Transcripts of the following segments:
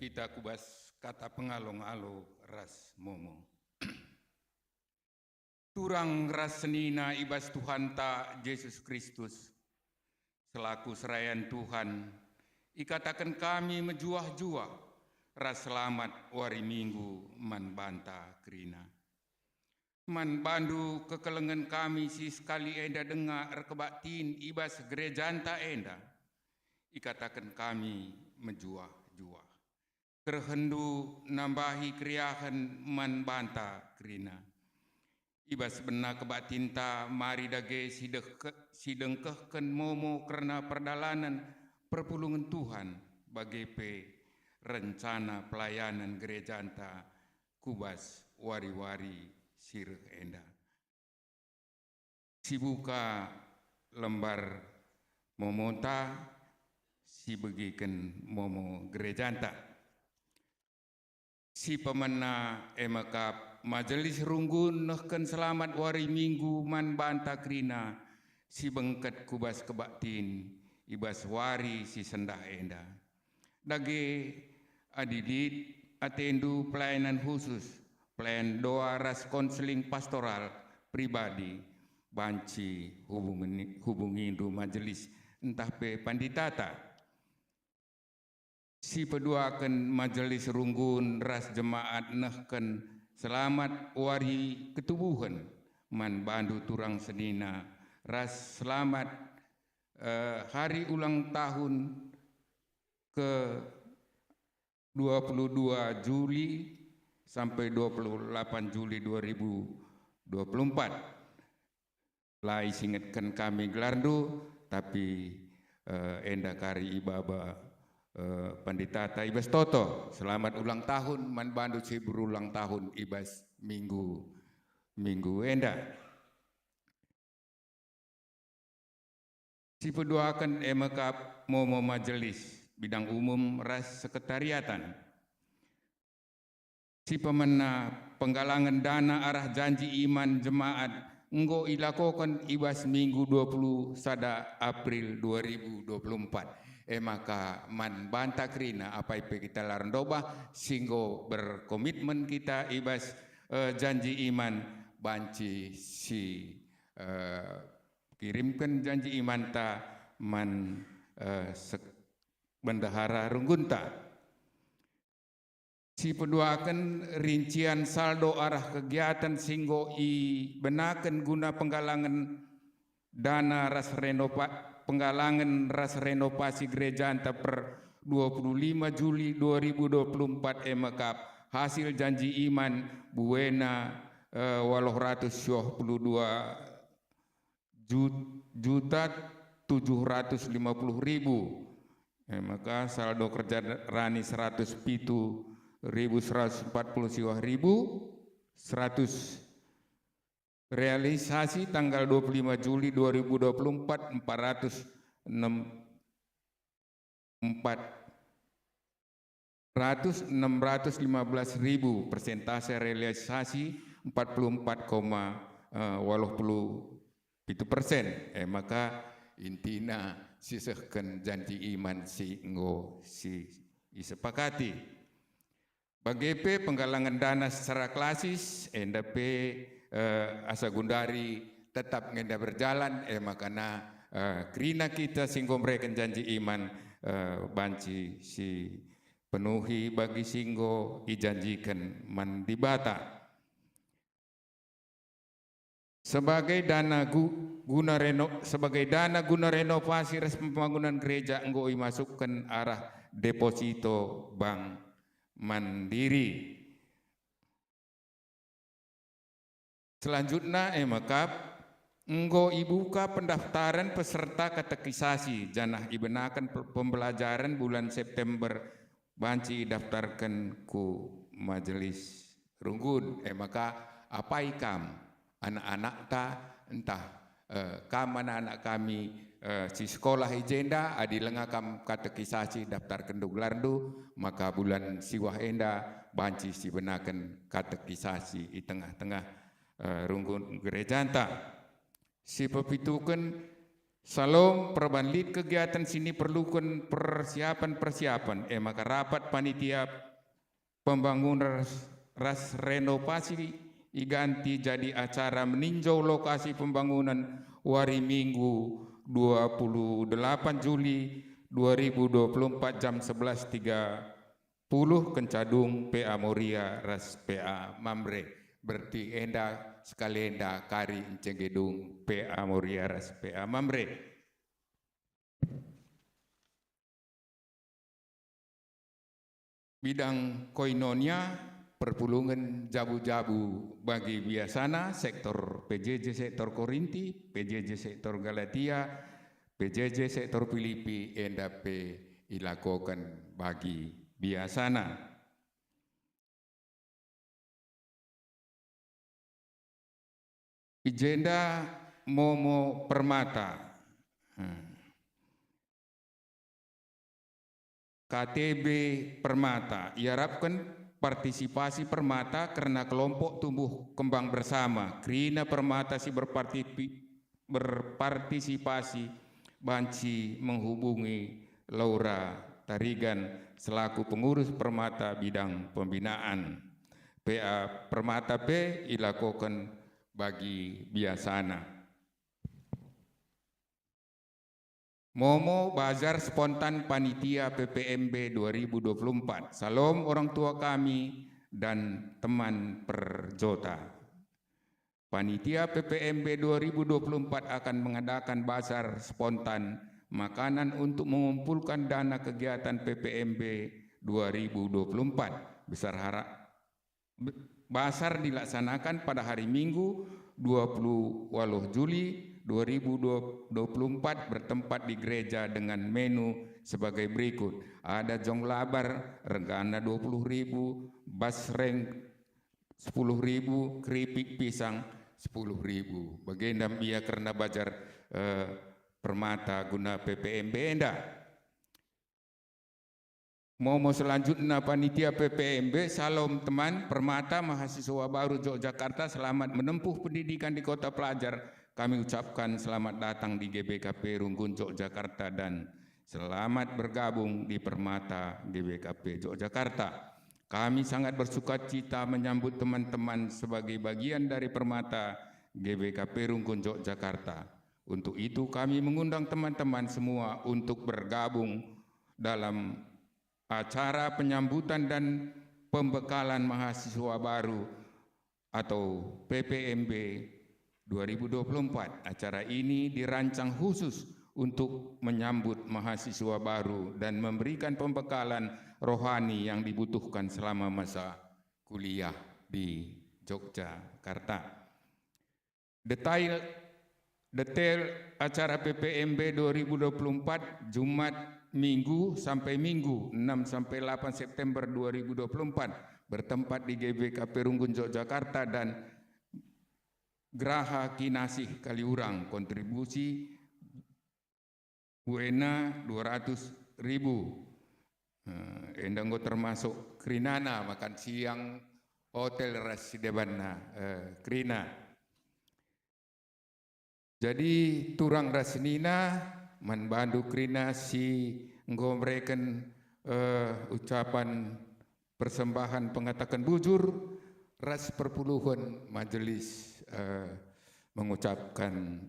pita kubas kata pengalong alo ras momo. Turang ras senina ibas Tuhan ta Yesus Kristus selaku serayan Tuhan ikatakan kami menjuah-juah ras selamat wari minggu man banta krina. Man bandu kekelengan kami si sekali enda dengar kebaktin ibas gerejanta enda ikatakan kami menjuah-juah. Terhendu nambahi kriahan man banta krina. Ibas benar kebatinta mari dage sidengkehken momo karena perdalanan perpulungan Tuhan bagi rencana pelayanan gereja anta kubas wari-wari sireh enda. Sibuka lembar momota si begiken momo gereja anta. Si pemena emakap majelis runggun nehken selamat wari minggu man banta krina si bengket kubas kebaktin ibas wari si sendah enda. Dage adidit atendu pelayanan khusus pelayan doa ras konseling pastoral pribadi banci hubungi du majelis entah pe panditata. Si peduakan majelis runggun ras jemaat nehken selamat wari ketubuhan man bandu turang senina ras selamat hari ulang tahun ke 22 Juli sampai 28 Juli 2024. Lai singetkan kami gelardu tapi enda kari ibaba Pandita Ibas Toto, selamat ulang tahun man bandu si berulang tahun ibas minggu enda. Si pedoakan emakap momo majelis bidang umum ras sekretariatan. Si pemena penggalangan dana arah janji iman jemaat enggo ilakokan ibas minggu 20 sada April 2024. Maka man banta krina apa ipe kita larandoba singgo berkomitmen kita ibas janji iman banci si kirimkan janji iman ta man bendahara runggunta. Si peduakan rincian saldo arah kegiatan singgo i benaken guna penggalangan dana ras penggalangan ras renovasi gereja anta per 25 Juli 2024 emakap hasil janji iman buena 872.750.000 maka saldo kerja rani 107.140 siwah 100 realisasi tanggal 25 Juli 2024 615.000 persentase realisasi 44,80%. Maka intina sisehken janji iman si enggo si disepakati. Bagi penggalangan dana secara klasis NDP asa gundari tetap ngenda berjalan makana krina kita singgo mereka janji iman banci si penuhi bagi singgo dijanjikan man dibata sebagai dana guna renovasi res pembangunan gereja enggo masukkan arah deposito bank mandiri. Selanjutnya emakap enggo ibuka pendaftaran peserta katekisasi janah ibenakan pembelajaran bulan September banci daftarkan ku majelis runggun maka apa ikam anak-anak ta entah kam anak-anak kami si sekolah ijenda adi lengakam katekisasi daftarkan duglardu maka bulan siwah enda banci si benakan katekisasi di tengah-tengah runggun gereja anta si pepitukan Salom perbanlit kegiatan sini perlukan persiapan. Maka rapat panitia pembangunan ras renovasi diganti jadi acara meninjau lokasi pembangunan hari Minggu 28 Juli 2024 jam 11.30 Kencadung PA Moria ras PA Mamre. Berarti enda sekali enda kari Cegedung PA Moria ras PA Mamre. Bidang koinonia perpulungan jabu-jabu bagi biasana sektor PJJ sektor Korinti, PJJ sektor Galatia, PJJ sektor Filipi endape ilakokan bagi biasana. Agenda Momo Permata. KTB Permata, diharapkan partisipasi Permata karena kelompok tumbuh kembang bersama. Krina Permata si berpartisipasi banci menghubungi Laura Tarigan selaku pengurus Permata bidang pembinaan. PA Permata P dilakukan bagi biasana. Momo Bazar Spontan Panitia PPMB 2024. Salam orang tua kami dan teman Perjota. Panitia PPMB 2024 akan mengadakan bazar spontan makanan untuk mengumpulkan dana kegiatan PPMB 2024. Bazar dilaksanakan pada hari Minggu 28 Juli 2024 bertempat di gereja dengan menu sebagai berikut. Ada jong labar regana 20.000, basreng 10.000, keripik pisang 10.000. Bagendam ia karena bajar Permata guna PPMB enda. Momo selanjutnya panitia PPMB, salam teman Permata mahasiswa baru Yogyakarta selamat menempuh pendidikan di kota pelajar. Kami ucapkan selamat datang di GBKP Runggun Yogyakarta dan selamat bergabung di Permata GBKP Yogyakarta. Kami sangat bersukacita menyambut teman-teman sebagai bagian dari Permata GBKP Runggun Yogyakarta. Untuk itu kami mengundang teman-teman semua untuk bergabung dalam acara penyambutan dan pembekalan mahasiswa baru atau PPMB 2024. Acara ini dirancang khusus untuk menyambut mahasiswa baru dan memberikan pembekalan rohani yang dibutuhkan selama masa kuliah di Yogyakarta. Detail acara PPMB 2024 Jumat Minggu sampai Minggu 6-8 September 2024 bertempat di GBKP Runggun Yogyakarta dan Geraha Kinasih Kaliurang. Kontribusi buena 200.000. Endanggo termasuk Krinana makan siang hotel Rasidebanna Krina. Jadi turang Rasnina membantu Krina si ngomreken ucapan persembahan pengatakan bujur ras perpuluhan majelis mengucapkan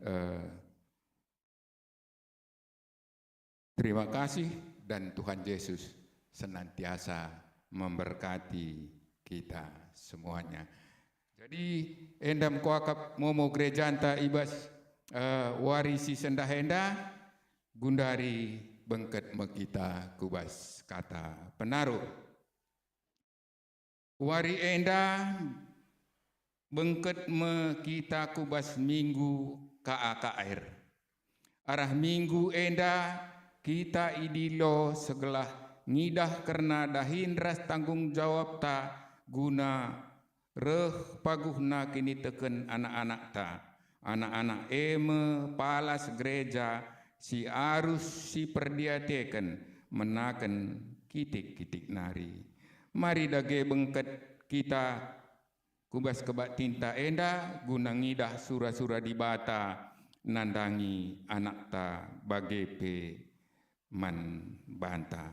terima kasih dan Tuhan Yesus senantiasa memberkati kita semuanya. Jadi endam kuakap momo gerejanta ibas warisi sendahenda gundari bengket mekita kubas kata penaruh. Wari enda bengket mekita kubas minggu KAKR. Arah minggu enda kita idilo segelah ngidah karena dahin ras tanggung jawab ta guna reh paguhna kini teken anak-anak ta. Anak-anak eme palas gereja si arus si perdiateken menaken kitik-kitik nari. Mari dage bengket kita kubas kebak tinta enda guna ngidah sura-sura di bata nandangi anak ta bagepe man banta.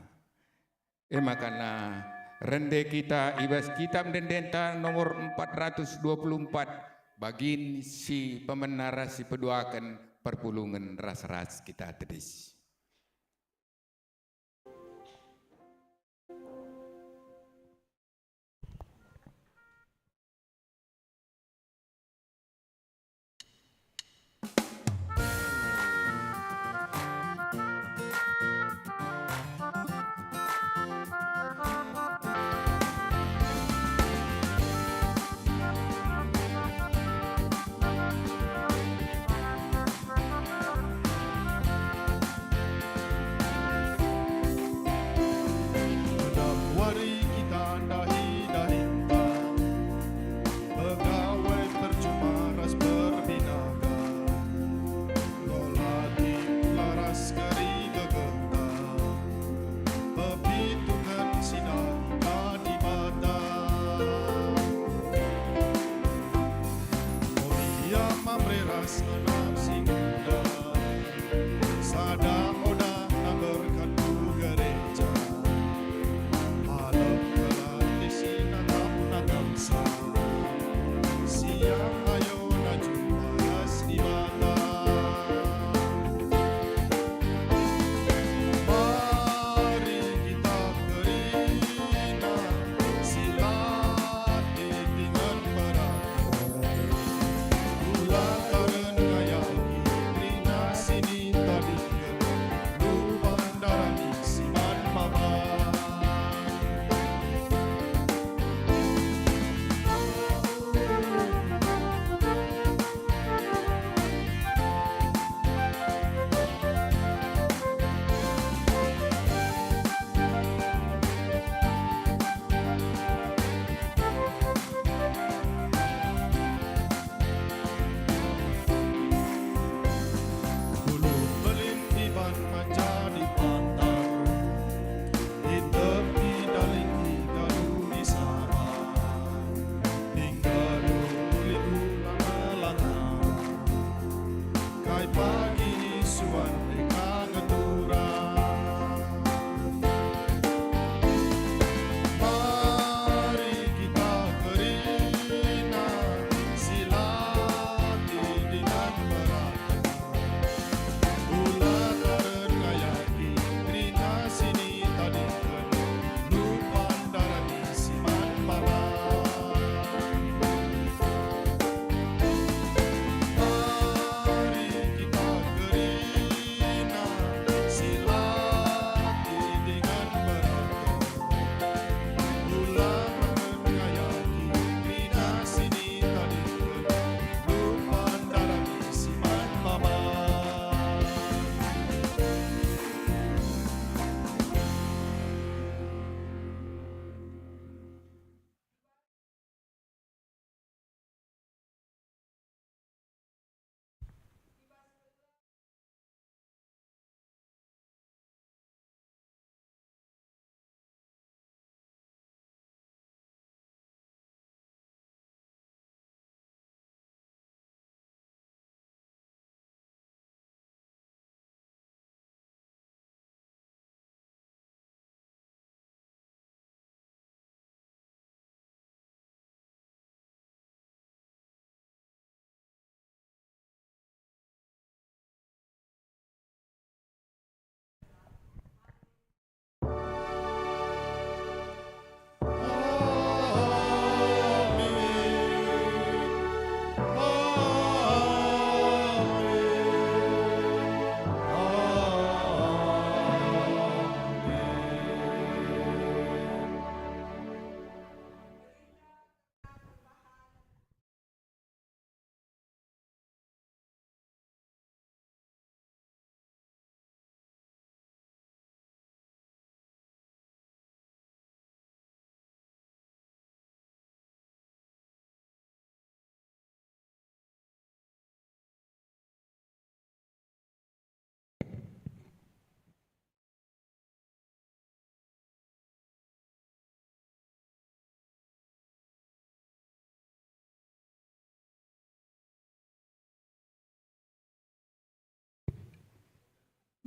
Makana rende kita ibas kitab dendenta nomor 424 bagin si pemenara si peduakan perpulungan ras-ras kita tedis.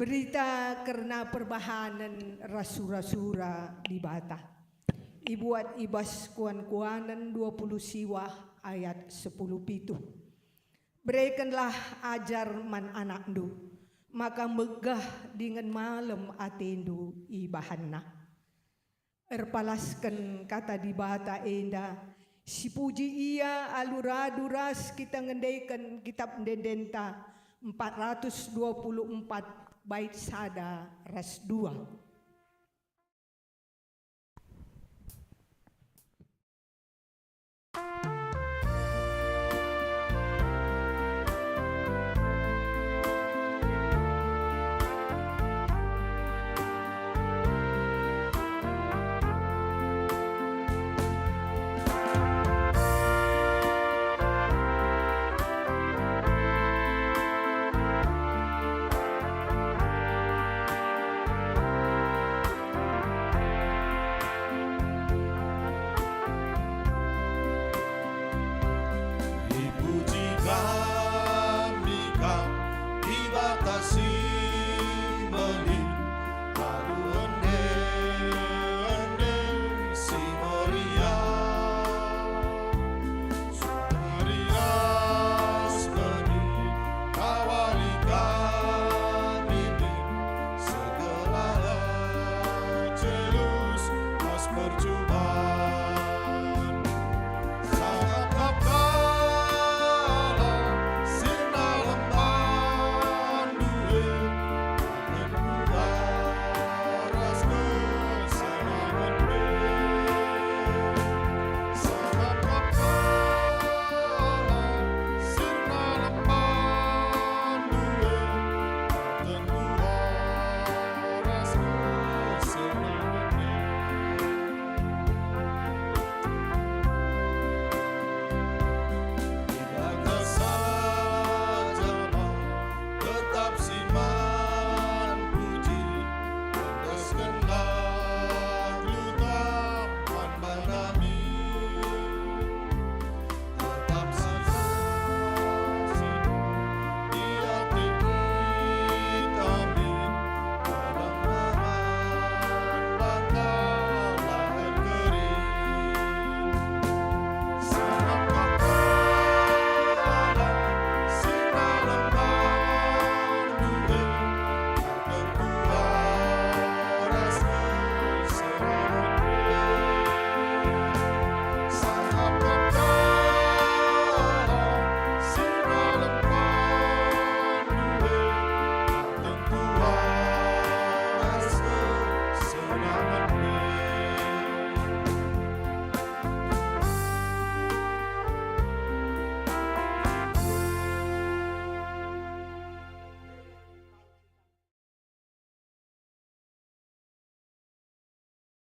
Berita karena perbahanan rasura-sura di Bata. Ibuat ibas kuan-kuanan 20 siwah ayat 10 pitu. Berikanlah ajar man anakdu, maka megah dengan malam atendu ibahanna. Erpalaskan kata di Bata enda, si puji ia aluraduras kita ngendaikan kitab Dendenta 424 bait sada ras 2.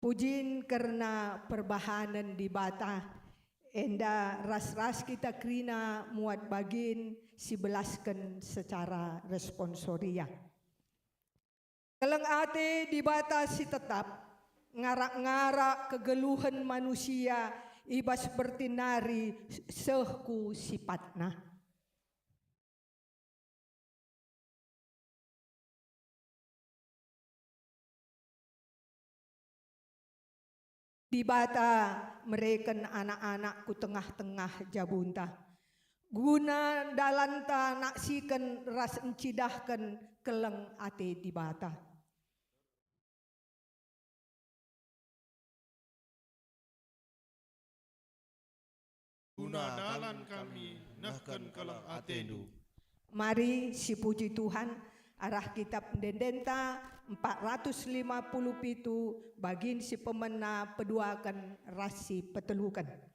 Pujin karena perbahanan di Bata, enda ras-ras kita krina muat bagin sibelaskan secara responsoria. Kelang ate di Bata si tetap ngarak-ngarak kegeluhan manusia ibas bertinari sehku sifatna. Di Bata mereka anak-anakku tengah-tengah jabunta. Guna dalanta naksikan ras encidahkan keleng ate di Bata. Guna dalan kami nahkan keleng atendu. Mari si puji Tuhan arah kitab Dendenta 450 pitu bagin si pemena peduakan rasi petelukan.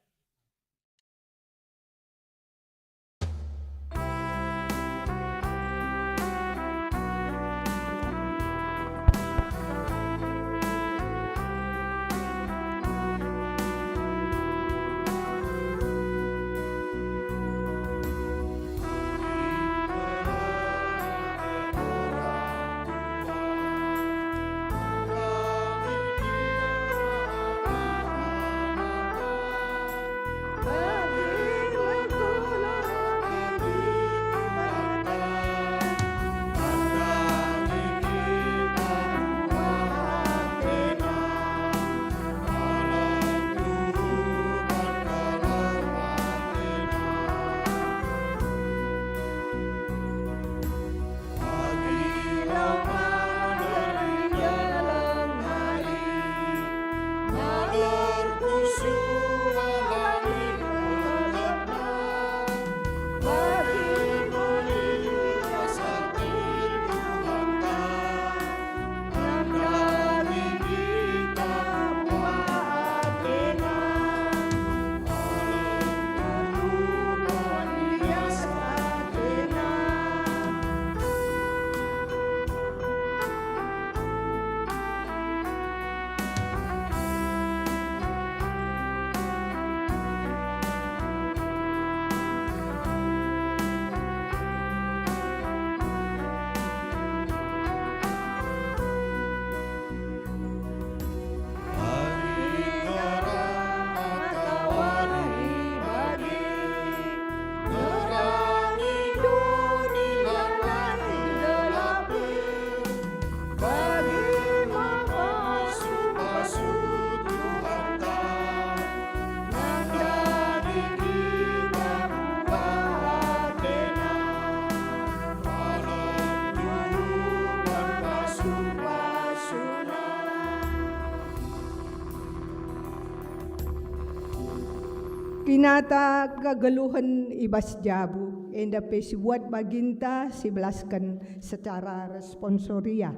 Kinata kegeluhan ibas jabu, enda pesi buat baginta sibelaskan secara responsoria.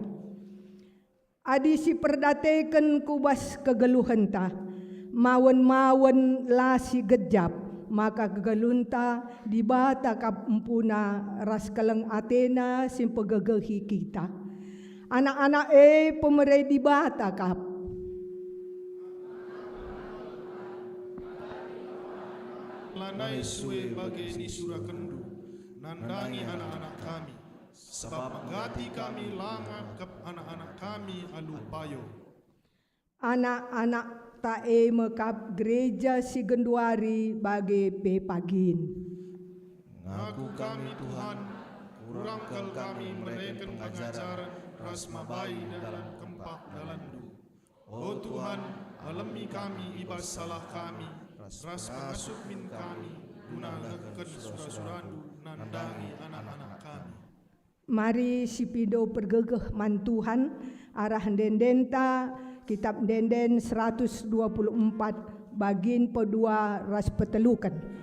Adi si perdateken kubas kegeluhan ta, mawen lah si gejap, maka kegelunta dibata kampuna ras kaleng Athena sim pegegehi kita. Anak-anak pemerai dibata kap. Lanai suwe bagi ni surakendu, nandangi anak-anak kami, sebab menggati kami langap ke anak-anak kami alupayo. Anak-anak tae mekap gereja si genduari bagi pagin. Ngaku kami Tuhan, kurangkel kami mereken pengajaran ras mabai dalam kempak dalandu. Oh Tuhan, alami kami ibas salah kami, ras pengasuh min kami, guna leken surah-surandu, nandangi anak-anak kami. Mari si pido pergegeh mantuhan, arah dendenta, kitab denden 124, bagin pedua ras petelukan.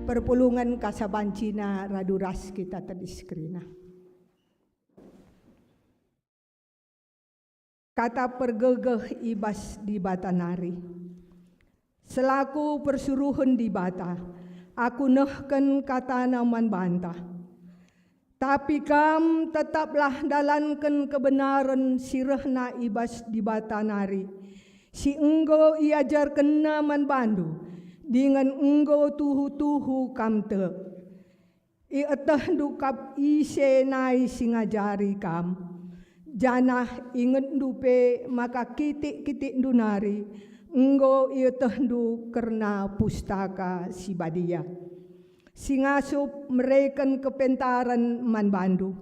Perpulungan kasabancina raduras kita tadi skrina. Kata pergegeh ibas di Batanari. Selaku persuruhan di Bata, aku nehken kata naman bantah. Tapi kam tetaplah dalankan kebenaran sirehna ibas di Batanari. Si enggo iajarkan naman bandu. Dengan enggo tuhu-tuhu kamte. Ietah dukap ise nai singajari kam. Janah inget dupe maka kitik-kitik dunari. Enggo ietah du kerna pustaka si badia. Singasup mereken kepentaran man bandu.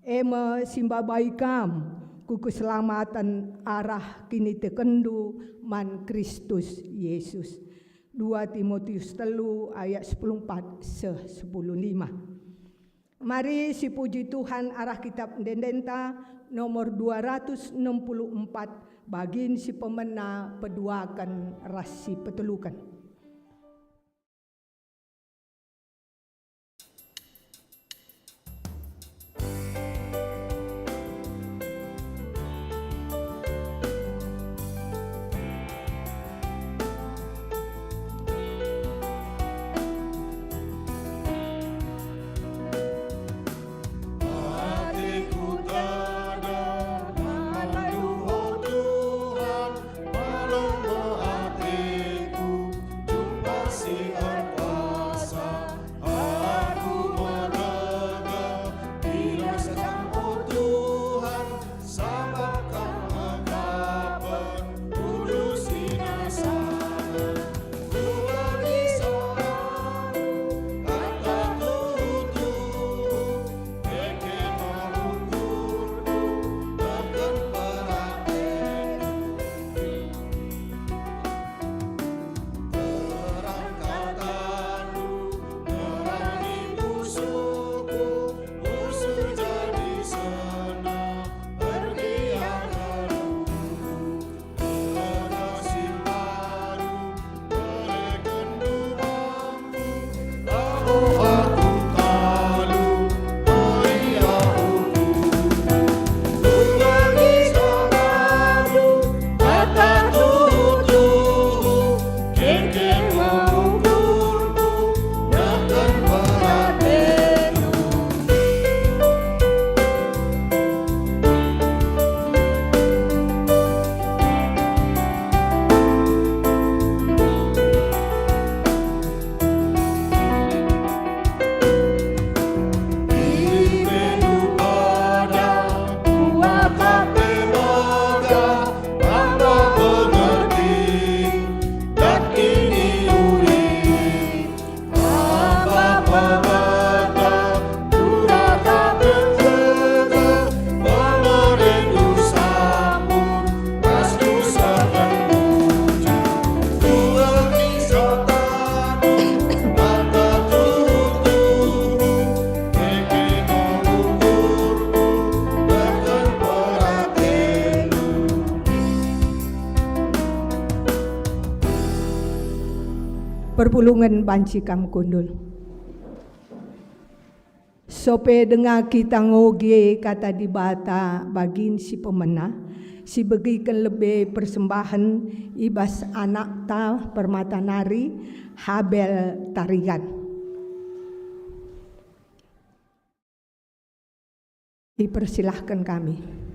Ema simbabai kam. Ku keselamatan arah kini tekendu man Kristus Yesus. 2 Timotius 3 ayat 14 se 15. Mari si puji Tuhan arah kitab dendenta nomor 264 bagin si pemena peduakan rasi petelukan. perpulungan banci kam kundul. Sope dengar kita ngoge kata di bata bagin si pemenah, si bagikan lebih persembahan ibas anak ta permata nari Habel Tarigan. Dipersilahkan kami.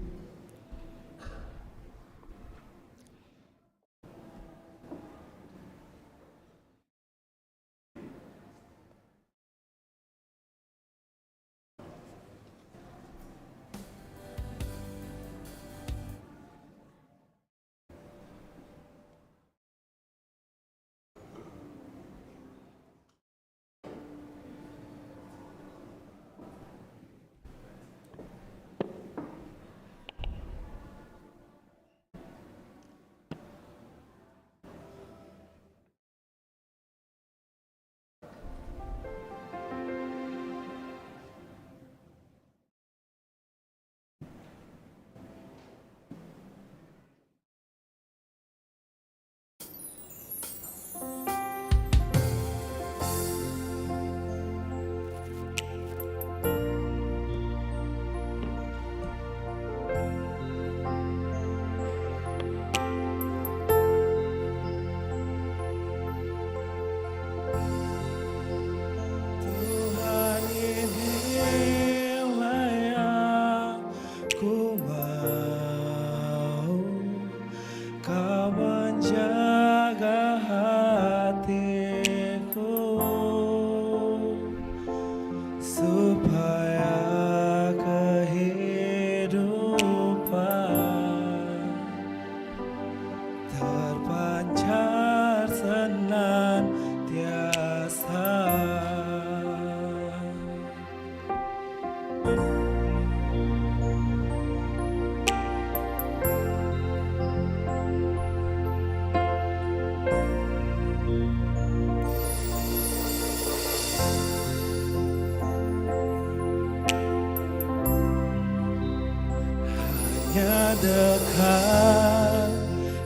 Dekat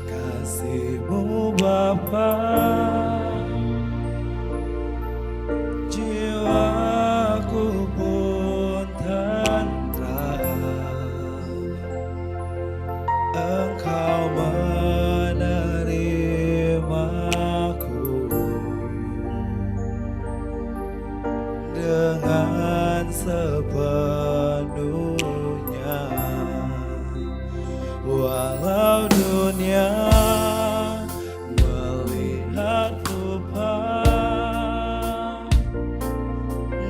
kasih-Mu Bapa, jiwaku pun tentram. Engkau menerimaku dengan sepenuhnya. Walau dunia melihat rupa,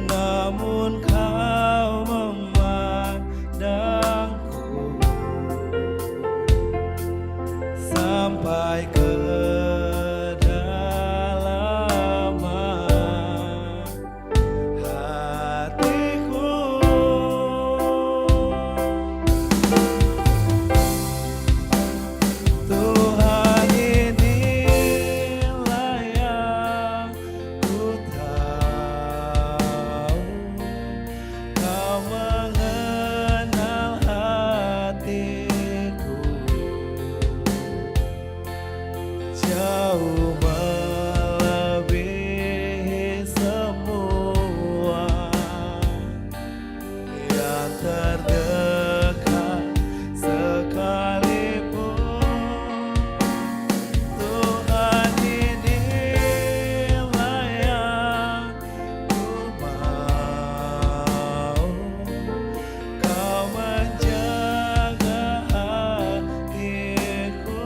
namun Kau memandangku sampai ke kedalaman hatiku. Tuhan, inilah yang ku tahu, Kau mengenal hatiku jauh melebihi semua yang terdekat sekalipun. Tuhan, inilah yang ku mau, Kau menjaga hatiku.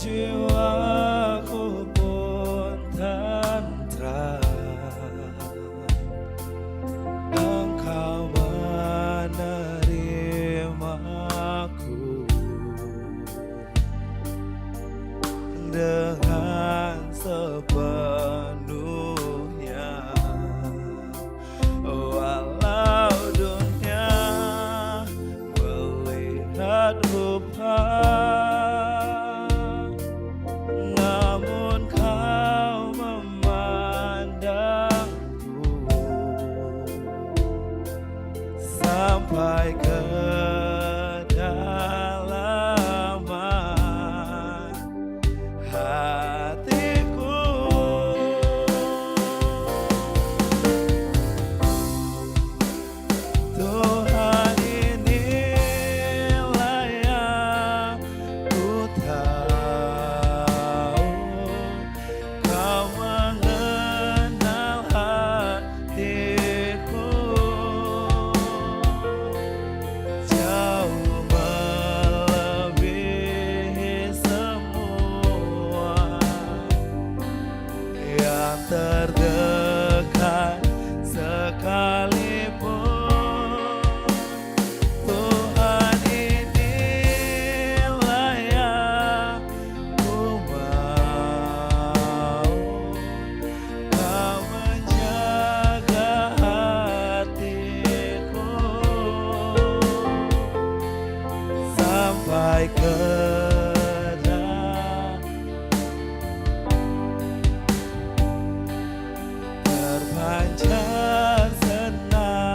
jiwaku pun tentram. Engkau menerimaku dengan sepenuhnya, walau dunia melihat rupa, namun kau memandangku sampai ke kedalaman hatiku. Tuhan, inilah yang ku tahu, kau mengenal hatiku jauh melebihi semua yang terdekat sekalipun. Tuhan, inilah yang ku mau, kau menjaga hatiku sampai ke terpancar senantiasa.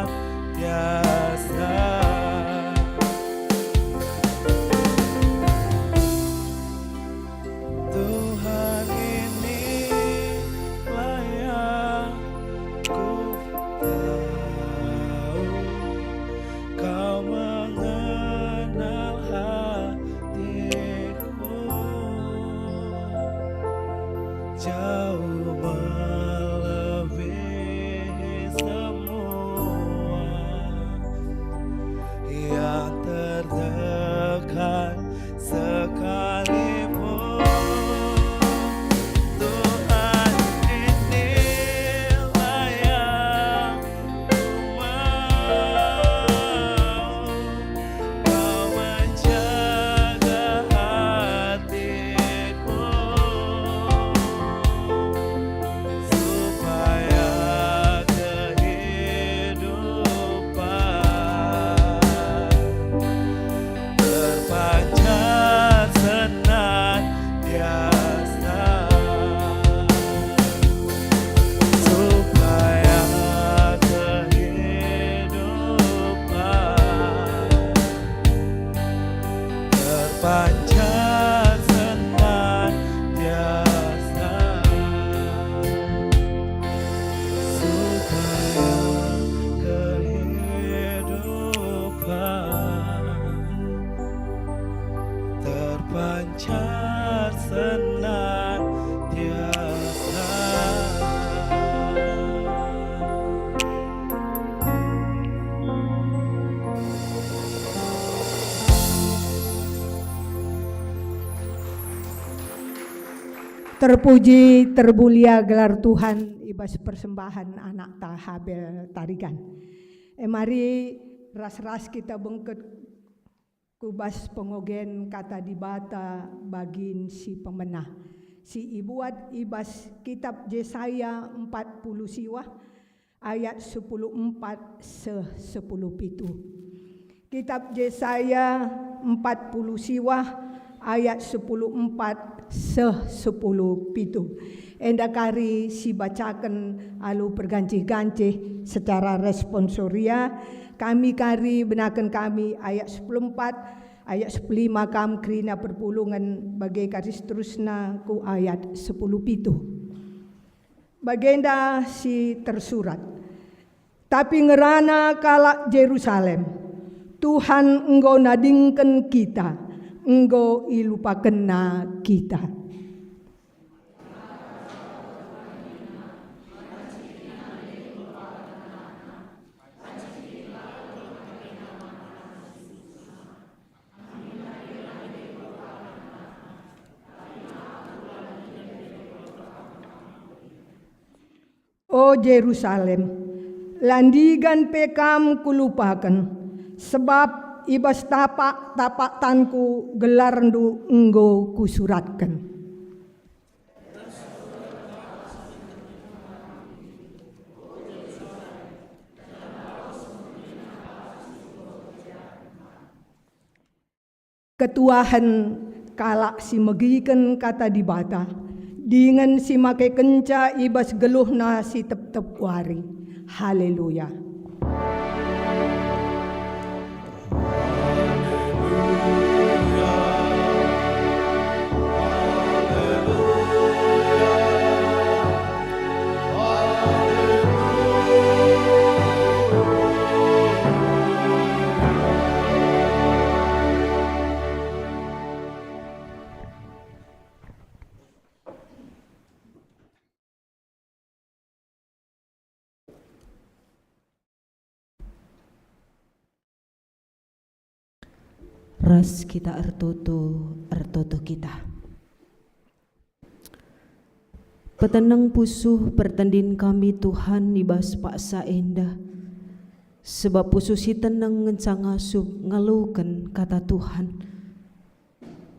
Tuhan, inilah yang ku tahu, kau mengenal hatiku jauh melebihi semua yang terdekat sekalipun. Tuhan, inilah yang ku mau, kau menjaga hatiku supaya kehidupan terpancar senantiasa, supaya kehidupan terpancar senantiasa, supaya kehidupan terpancar senantiasa. Terpuji, termulia gelar Tuhan, ibas persembahan anak ta Habel tarigan. Mari ras-ras kita bengket kubas pengogen kata dibata bagin si pemenah. Si ibuat ibas kitab Yesaya 40 siwah ayat 10:4 10:7. Kitab Yesaya 40 siwah ayat 10:4 10:7. Endakari si bacakan alu pergancih-gancih secara responsoria. Kami kari benakan kami ayat 10:4 ayat 15 kam kerina perpulungan bagai karis terusna ku ayat 10:7. Bagenda si tersurat. Tapi ngerana kalak Jerusalem, Tuhan engkau nadingken kita, engkau ilupakena kita. O Jerusalem, landigan pekam kulupakan, sebab ibas tapak tanku gelarndu enggo kusuratkan. Ketuahan kalak si megiken kata di bata, dengan si make kenca ibas geluhna si tep-tep wari. Haleluya. Ras kita artoto kita. Petenang pusuh pertandin kami Tuhan ibas paksa endah. Sebab pusuh si tenang ngencang asup ngalukan kata Tuhan.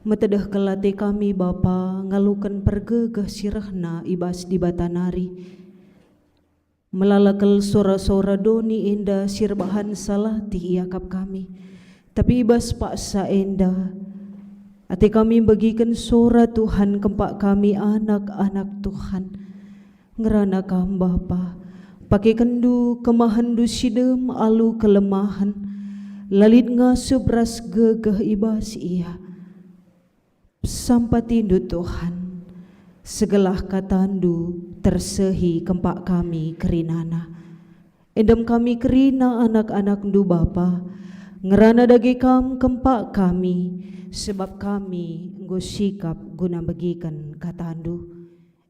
Metedah kelate kami Bapa ngalukan pergegah sirahna ibas di batanari. Melalakal sora-sora doni endah sirbahan salah ti iakap kami. Tapi ibas paksa endah, ati kami bagikan sora Tuhan kempak kami anak-anak Tuhan. Ngerana kam Bapa, pakai kendu kemahandu sidem alu kelemahan, lalit ngasup ras gegah ibas iya. Sampatindu Tuhan, segelah katandu tersehi kempak kami kerinana. Endam kami kerina anak-anak ndu Bapa, ngerana dagi kam kempak kami, sebab kami nggo sikap guna bagikan katandu.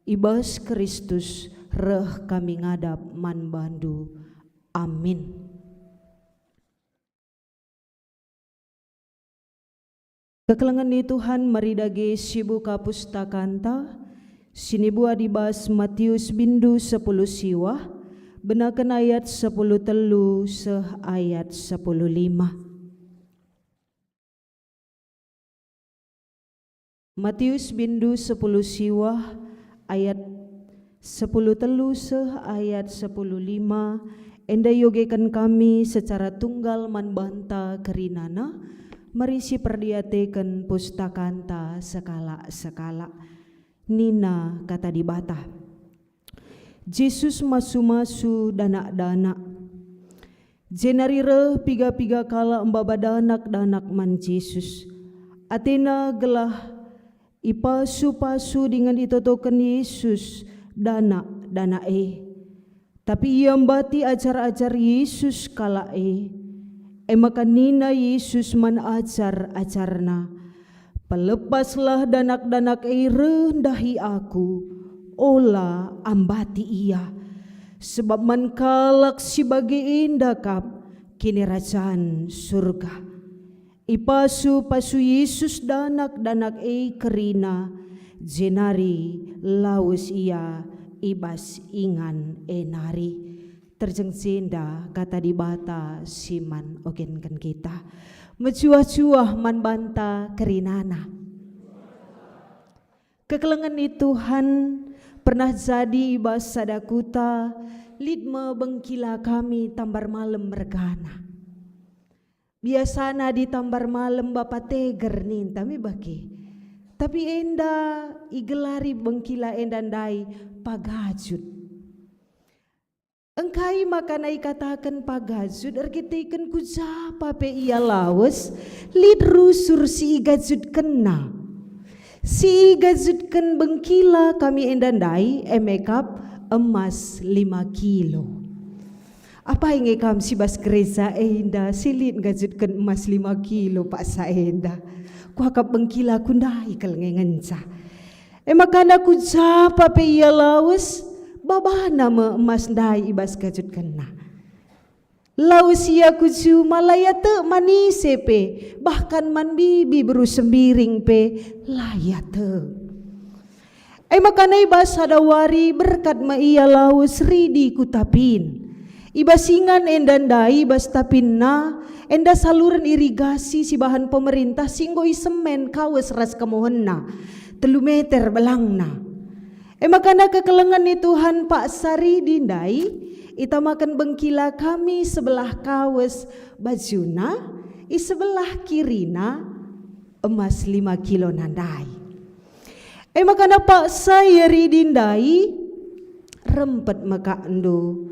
Ibas Kristus reh kami ngadap man bandu. Amin. Kekelengan ni Tuhan mari dagi sibuka pustakanta, sini buah dibas Matius bindu 10 siwah, benakan ayat 10 telu seh ayat 10:5. Matius bindu 10 siwah ayat 10 telu seh ayat 10:5. Enda yogekan kami secara tunggal manbanta kerinana, marisi perdiateken pustakanta sekala-sekala. Nina kata di bata. Yesus masu-masu danak-danak. Jenarire piga-piga kala embaba danak-danak man Yesus. Atina gelah ipasu-pasu dengan ditotokan Yesus danak-danak Tapi ia mbati ajar-ajar Yesus kala maka nina Yesus man ajar-ajarna. Pelepaslah danak-danak rendahi aku. Ola ambati ia, sebab man kalak si bagi indakap kini kerajaan surga. Ipasu-pasu Yesus danak-danak kerina, jenari laus ia ibas ingan enari. Terjeng senda kata di bata siman ogenkan kita. Mecuah-cuah man banta kerinana. Kekelengan ni Tuhan pernah jadi ibas sadakuta lidme bengkila kami tambar malam mergana. Biasana di tambar malam bapa teger nin tami baki. Tapi enda igelari bengkila endandai pagajud. Engkai makanai katakan pagajud erkitikan kujapa pe ia lawas lid rusur si igajud kena. Si gazutkan bengkila kami endandai emekap emas 5 kilo. Apa yang kam si bas gereja enda silit gazutkan emas 5 kilo pak saenda. Kuakap bengkila kundai kelengengenca. Makana ku japa pe ia lawas babana me emas dai ibas gazutkan na. Laus ia kuju malaya te manise pe, bahkan man bibi beru sembiring pe layate. Makanai bas hadawari berkat ma iya lawas ridi kutapin. Iba singan endandai bas tapinna enda saluran irigasi si bahan pemerintah singgo isemen kawas ras kamohenna 3 meter belangna. Makana kekelengan ni Tuhan Pak Sari dindai ita makan bengkila kami sebelah kawas bajuna i sebelah kirina emas 5 kilo nandai. Makana Pak saya ridindai rempet maka endo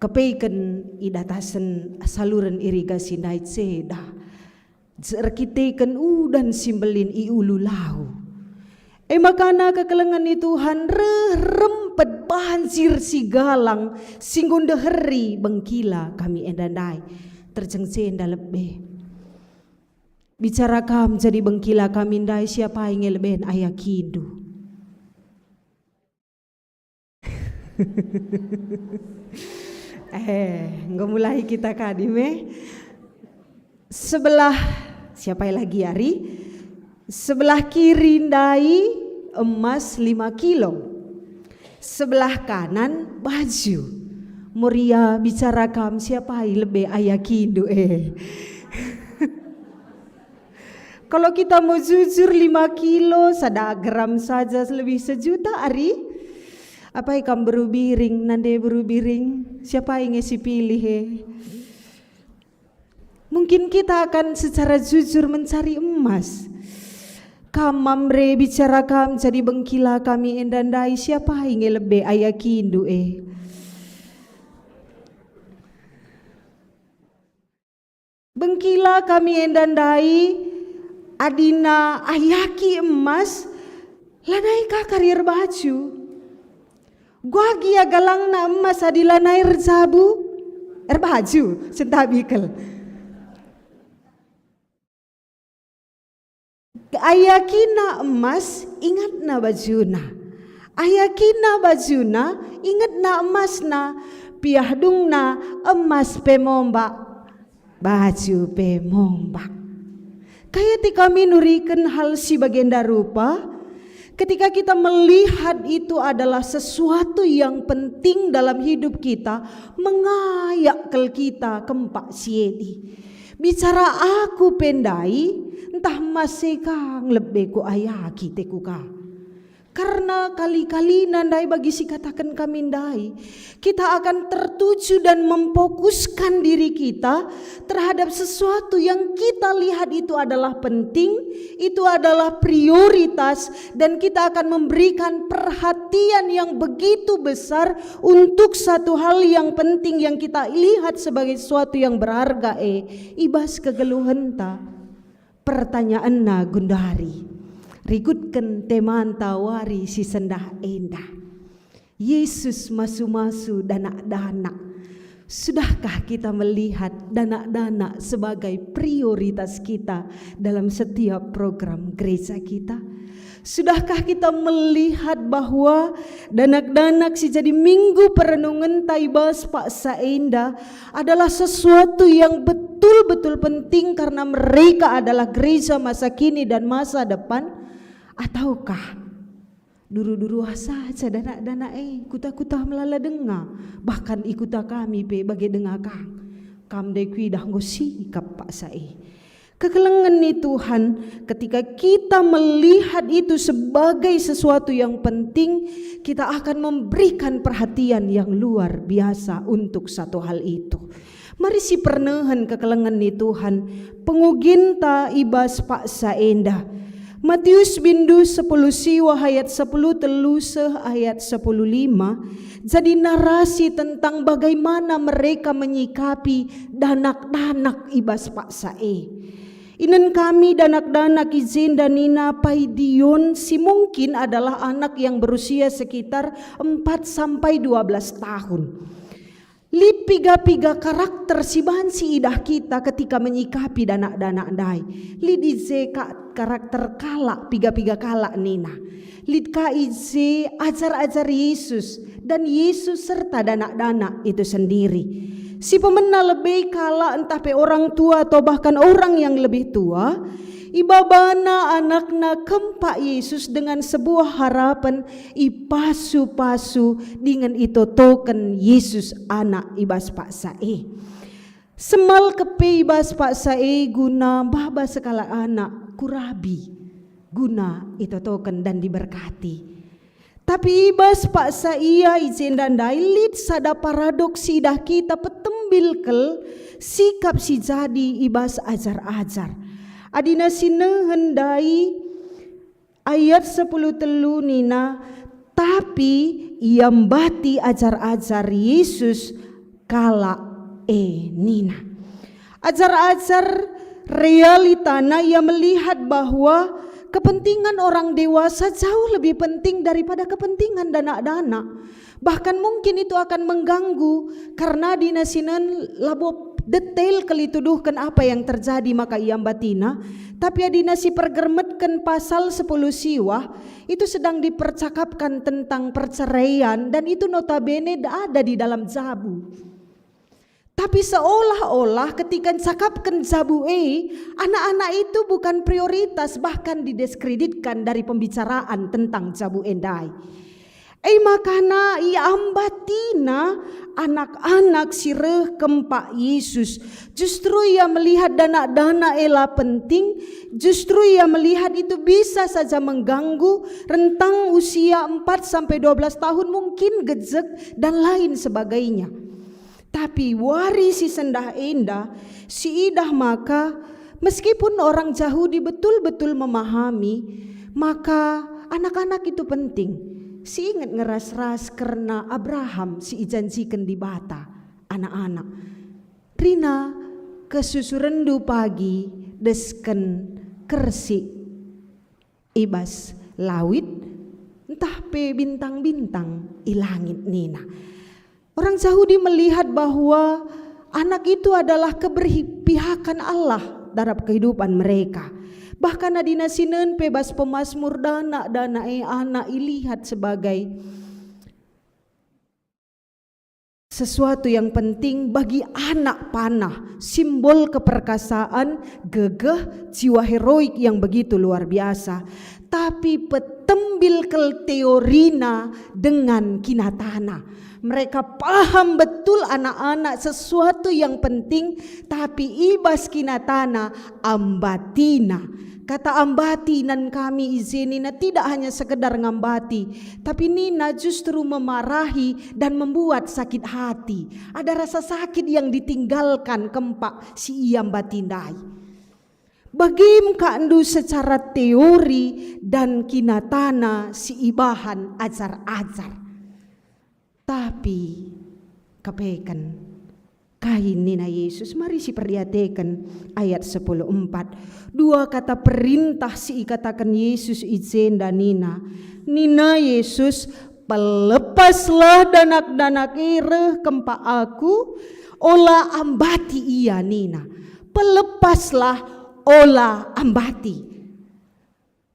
kepeiken idatasen saluran irigasi naik seda zerkiteken udan simbelin i ulu lau. Makana kekelengan ni Tuhan rempet banjir si galang singgunde heri bengkila kami endandai terjengse enda lebih. Bicara kam jadi bengkila kami ndai siapa yang leben ayah kindu. Nggak mulai kita kadime. Sebelah siapa lagi Ari? Sebelah kiri ndai emas 5 kilo. Sebelah kanan baju. Muria bicara kam siapa yang lebih ayah kindu Kalau kita mau jujur 5 kilo, sada gram saja lebih 1 juta Ari. Apa ikam berubiring, nande berubiring, siapa yang ngesi pilih Mungkin kita akan secara jujur mencari emas. Kamamre bicara kam jadi bengkila kami endandai siapa yang lebih ayah kindu Bengkila kami endandai adina ayaki emas lanai ka karir baju gua gia galang na emas adila nair zabu baju sentabikel ayaki na emas ingat na bajuna ayaki na bajuna ingat na emas na piahdung na emas pemombak baju pemombak. Kayak kami nurikan hal si bagenda rupa ketika kita melihat itu adalah sesuatu yang penting dalam hidup kita mengayak ke kita kempak siedi. Bicara aku pendai entah masih kang lebih ku ayaki tekuka. Karena kali-kali nandai bagi si katakan kami ndai kita akan tertuju dan memfokuskan diri kita terhadap sesuatu yang kita lihat itu adalah penting, itu adalah prioritas dan kita akan memberikan perhatian yang begitu besar untuk satu hal yang penting yang kita lihat sebagai sesuatu yang berharga ibas kegeluhan ta pertanyaan na gundari rikutkan teman tawari si sendah endah Yesus masu-masu dana-dana. Sudahkah kita melihat dana-dana sebagai prioritas kita dalam setiap program gereja kita? Sudahkah kita melihat bahwa danak-danak si jadi minggu perenungan taibas Pak Saenda adalah sesuatu yang betul-betul penting karena mereka adalah gereja masa kini dan masa depan? Ataukah duru-duru saja dana-dana kuta-kuta melala dengar bahkan ikuta kami bagi dengar kam dekui dah ngosi kap Pak Sae. Kekelengan nih Tuhan ketika kita melihat itu sebagai sesuatu yang penting kita akan memberikan perhatian yang luar biasa untuk satu hal itu. Mari si pernehan kekelengan nih Tuhan penguginta ibas Pak Saenda Matius bindu 10 siwa ayat 10 teluseh ayat 10:5 jadi narasi tentang bagaimana mereka menyikapi danak-danak ibas Pak Sae. Inen kami danak-danak izin dan Nina Paidion si mungkin adalah anak yang berusia sekitar 4-12 tahun. Lipiga-piga karakter si bansi idah kita ketika menyikapi danak-danak dai. Lidize karakter kalak, piga-piga kalak nina. Lid kaize ajar-ajar Yesus dan Yesus serta danak-danak itu sendiri. Si pemena lebih kalak entah pe orang tua atau bahkan orang yang lebih tua. ibabana anakna kempak Yesus dengan sebuah harapan ipasu-pasu dengan itotoken Yesus anak ibas paksa semal kepe ibas paksa guna baba sekala anak kurabi guna itotoken dan diberkati. Tapi ibas paksa ia izen dan dailit sada paradoksi dah kita petembil kel sikap si jadi ibas ajar-ajar. Adina sine hendai ayat 10 telu nina, tapi ia mbati ajar-ajar Yesus kala nina. Ajar-ajar realitana ia melihat bahwa kepentingan orang dewasa jauh lebih penting daripada kepentingan dana-dana. Bahkan mungkin itu akan mengganggu karena dinasinan labo detail kelituduhkan apa yang terjadi maka iam batina. Tapi adinasi pergermetkan pasal 10 siwah itu sedang dipercakapkan tentang perceraian dan itu notabene ada di dalam Zabu. Tapi seolah-olah ketika cakapkan Zabu anak-anak itu bukan prioritas, bahkan didiskreditkan dari pembicaraan tentang Zabu endai. Makana ia ambatina anak-anak sireh kempak Yesus. Justru ia melihat dana-dana ela penting, justru ia melihat itu bisa saja mengganggu rentang usia 4-12 tahun mungkin gejek dan lain sebagainya. Tapi warisi sendah indah, si idah maka meskipun orang Yahudi betul-betul memahami, maka anak-anak itu penting. Si ingat ngeras-ras karena Abraham si ijanjikan di bata anak-anak. Rina kesusurendu pagi desken kersi ibas lawit entah pe bintang-bintang ilangit nina. Orang Yahudi melihat bahwa anak itu adalah keberpihakan Allah dalam kehidupan mereka. Bahkan adina sinen pebas pemasmur dana anak ilihat sebagai sesuatu yang penting bagi anak panah, simbol keperkasaan, gegeh, jiwa heroik yang begitu luar biasa. Tapi petembil kel teorina dengan kinatana. Mereka paham betul anak-anak sesuatu yang penting, tapi ibas kinatana ambatina. Kata ambati nan kami izinina tidak hanya sekedar ngambati, tapi Nina justru memarahi dan membuat sakit hati. Ada rasa sakit yang ditinggalkan kempak si iam batindai. Bagim kandu secara teori dan kinatana si ibahan ajar-ajar. Tapi kepekan kain nina Yesus, mari si perhatikan ayat 10:4. Dua kata perintah si ikatakan Yesus izen dan Nina Yesus, pelepaslah danak-danak ireh kempa aku, olah ambati ia Nina. Pelepaslah olah ambati.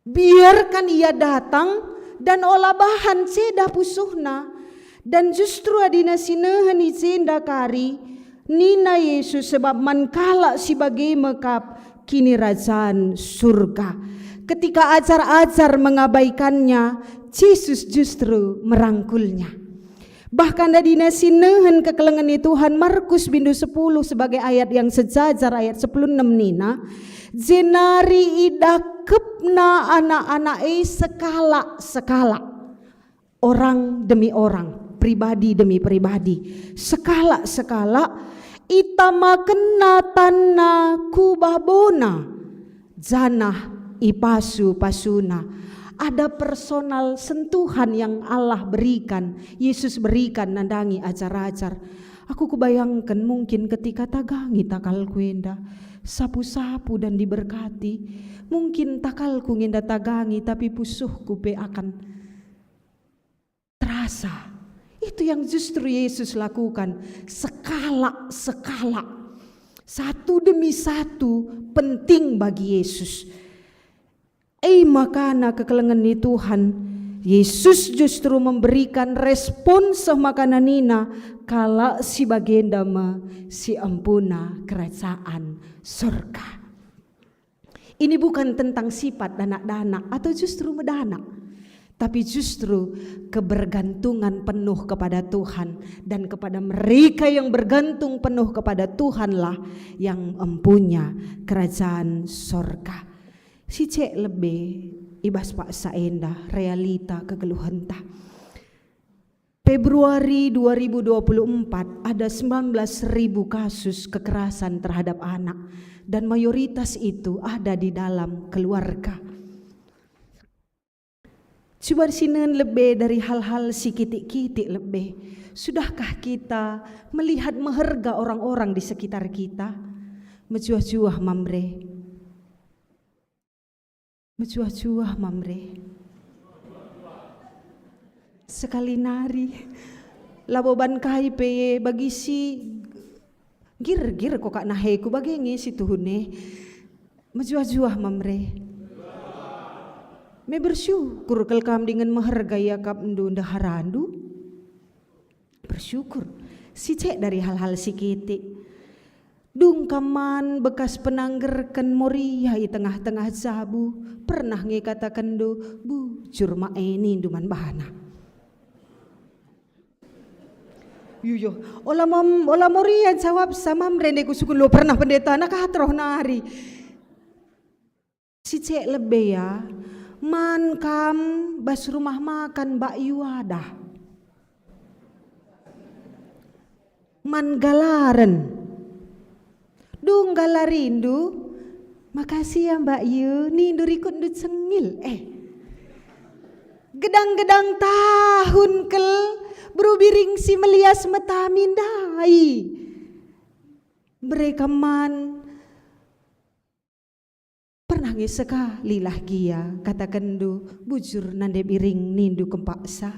Biarkan ia datang dan olah bahan seda pusuhna. Dan justru adina sinehan izin dakari Nina Yesus sebab mankala si bagai mekap kini rajaan surga. Ketika ajar-ajar mengabaikannya, Yesus justru merangkulnya. Bahkan adina sinehan kekelengan Tuhan Markus bindu 10 sebagai ayat yang sejajar ayat 10:6 Nina. Jenari idakepna anak-anak sekala orang demi orang, pribadi demi pribadi, sekala itama kena tanah kubabona janah ipasu pasuna. Ada personal sentuhan yang Allah berikan, Yesus berikan nandangi ajar-ajar. Aku kubayangkan mungkin ketika tagangi takal kuenda sapu-sapu dan diberkati, mungkin takalku ngenda tagangi tapi pusuhku pe akan terasa. Itu yang justru Yesus lakukan, skala satu demi satu penting bagi Yesus. Makana kekelengan ni Tuhan, Yesus justru memberikan respon semakanan nina kala si bagenda si ampuna kerajaan surga. Ini bukan tentang sifat danak-danak atau justru medanak, tapi justru kebergantungan penuh kepada Tuhan, dan kepada mereka yang bergantung penuh kepada Tuhanlah yang empunya kerajaan sorga. Si cek lebih ibas pak saenda realita kegeluhenta. Februari 2024 ada 19.000 kasus kekerasan terhadap anak, dan mayoritas itu ada di dalam keluarga. Coba sinen lebih dari hal-hal si kitik-kitik lebih. Sudahkah kita melihat mengharga orang-orang di sekitar kita? Menjuah-juah mamre. Menjuah-juah mamre. Sekali nari laboban kai pe bagi si gir kok kak naheku bagi ngisi tuhune menjuah-juah mamre. Me bersyukur kalau kam dengan menghargai akap ndu ndaharandu. Bersyukur si cek dari hal-hal si kitik. Dungkaman bekas penanggerkan moria di tengah-tengah zabu pernah ngekatakan do bujur ma ini duman bahana. Yuyo, ola moria jawab sama mrene kusukun lo pernah pendeta nak hatroh nari. Si cek lebih ya. Man kam bas rumah makan Mbak Yuada. Man galaren. Dung galarindu. Makasih ya Mbak Yu, nindu rikut ndu cengil. Gedang-gedang tahun kel berubiring si melias metamindai. Mereka man pernah sekali lah gia katakan du bujur nande biring nindu kempaksa.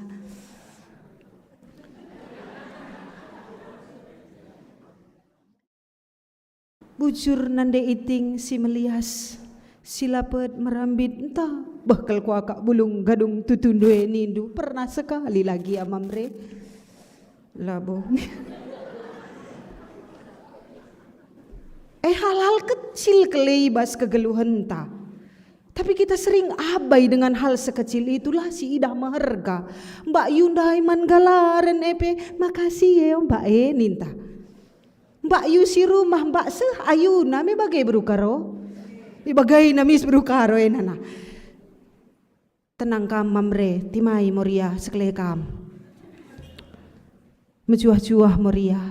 Bujur nande iting si melias silapet merambit entah bakal kuakak bulung gadung tutundue nindu pernah sekali lagi amamre labo. Hal-hal kecil keleibas kegeluhan ta. Tapi kita sering abai dengan hal sekecil itulah si idah maharga. Mbak Yunda iman galaren makasih ya Mbak ninta. Mbak Yu si rumah Mbak seh ayuna me bagai berukaro. Bagai namis berukaro nana. Tenang kam mamre timai moria sekele kam. Menjuah-juah moria.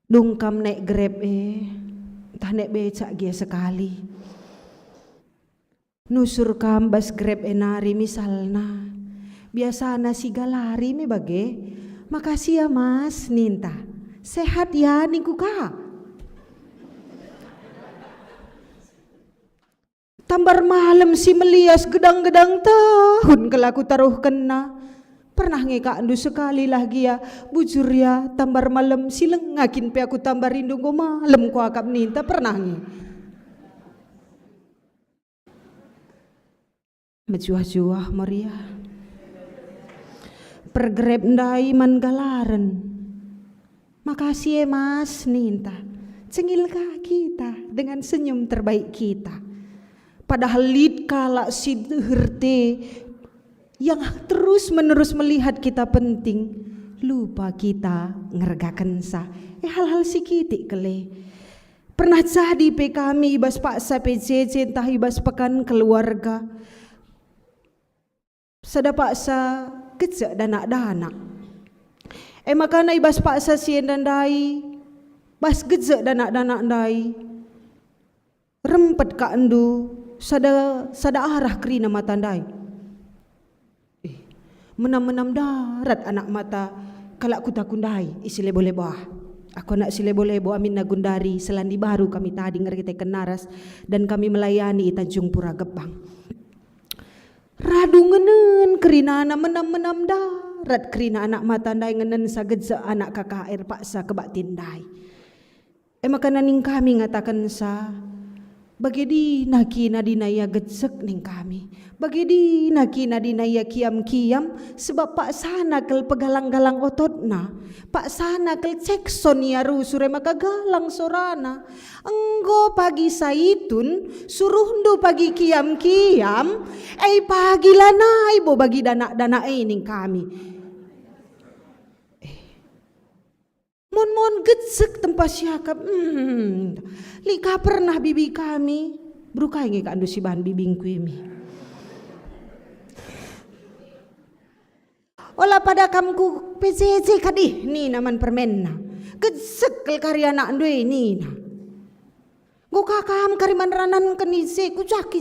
Dungkam naik grab entah naik becak dia sekali. Nusur kam bas grab nari misalna. Biasa nasi galari me bage. Makasih ya mas ninta. Sehat ya ningku kak. Tambar malam si melias gedang-gedang tahun kelaku taruh kena. Pernah ngeka andu sekali lagi ya bujur ya tambar malam sileng ngakin pe aku tambar rindu go malam ku akap ninta pernah nge. Menjuah-juah Maria. Pergrab ndai man galaren. Makasih ya mas ninta. Cengilkah kita dengan senyum terbaik kita. Padahal lid kala si herte yang terus menerus melihat kita penting, lupa kita ngergakan sa. Hal-hal sikitik kele. Pernah jadi pe kami ibas paksa PJJ entah ibas pekan keluarga. Sada paksa kecek danak-danak. Makana ibas paksa sien dan dai, bas gejek danak-danak dai. Rempet ka endu, sada arah kerina matandai. Menam-menam darat anak mata kalak ku takundai isi lebo-lebo. Aku nak si lebo-lebo amin nagundari selandi baru kami tadi ngerti kenaras dan kami melayani Tanjung Pura Gebang. Radu ngenen kerina anak menam-menam darat kerina anak mata ndai ngenen sagedza anak KKR paksa kebak tindai. Makanan ning kami ngatakan sa Bagedina kina dinaya gecek ning kami. Bagedina kina dinaya kiam-kiam sebab pak sana kel pegalang-galang ototna. Pak sana kel cekson ya rusure maka galang sorana. Enggo pagi saitun suruhndo pagi kiam-kiam pagi lanai bo bagi dana-dana ning kami. Mon gecek tempat siakap. Lika pernah bibi kami berukai nge kandu si bahan bibingku ini. Olah pada kamku PCC kadih ni naman permenna. Gecek kel karya anak dua ni na. Go kakam kariman ranan kenise kucaki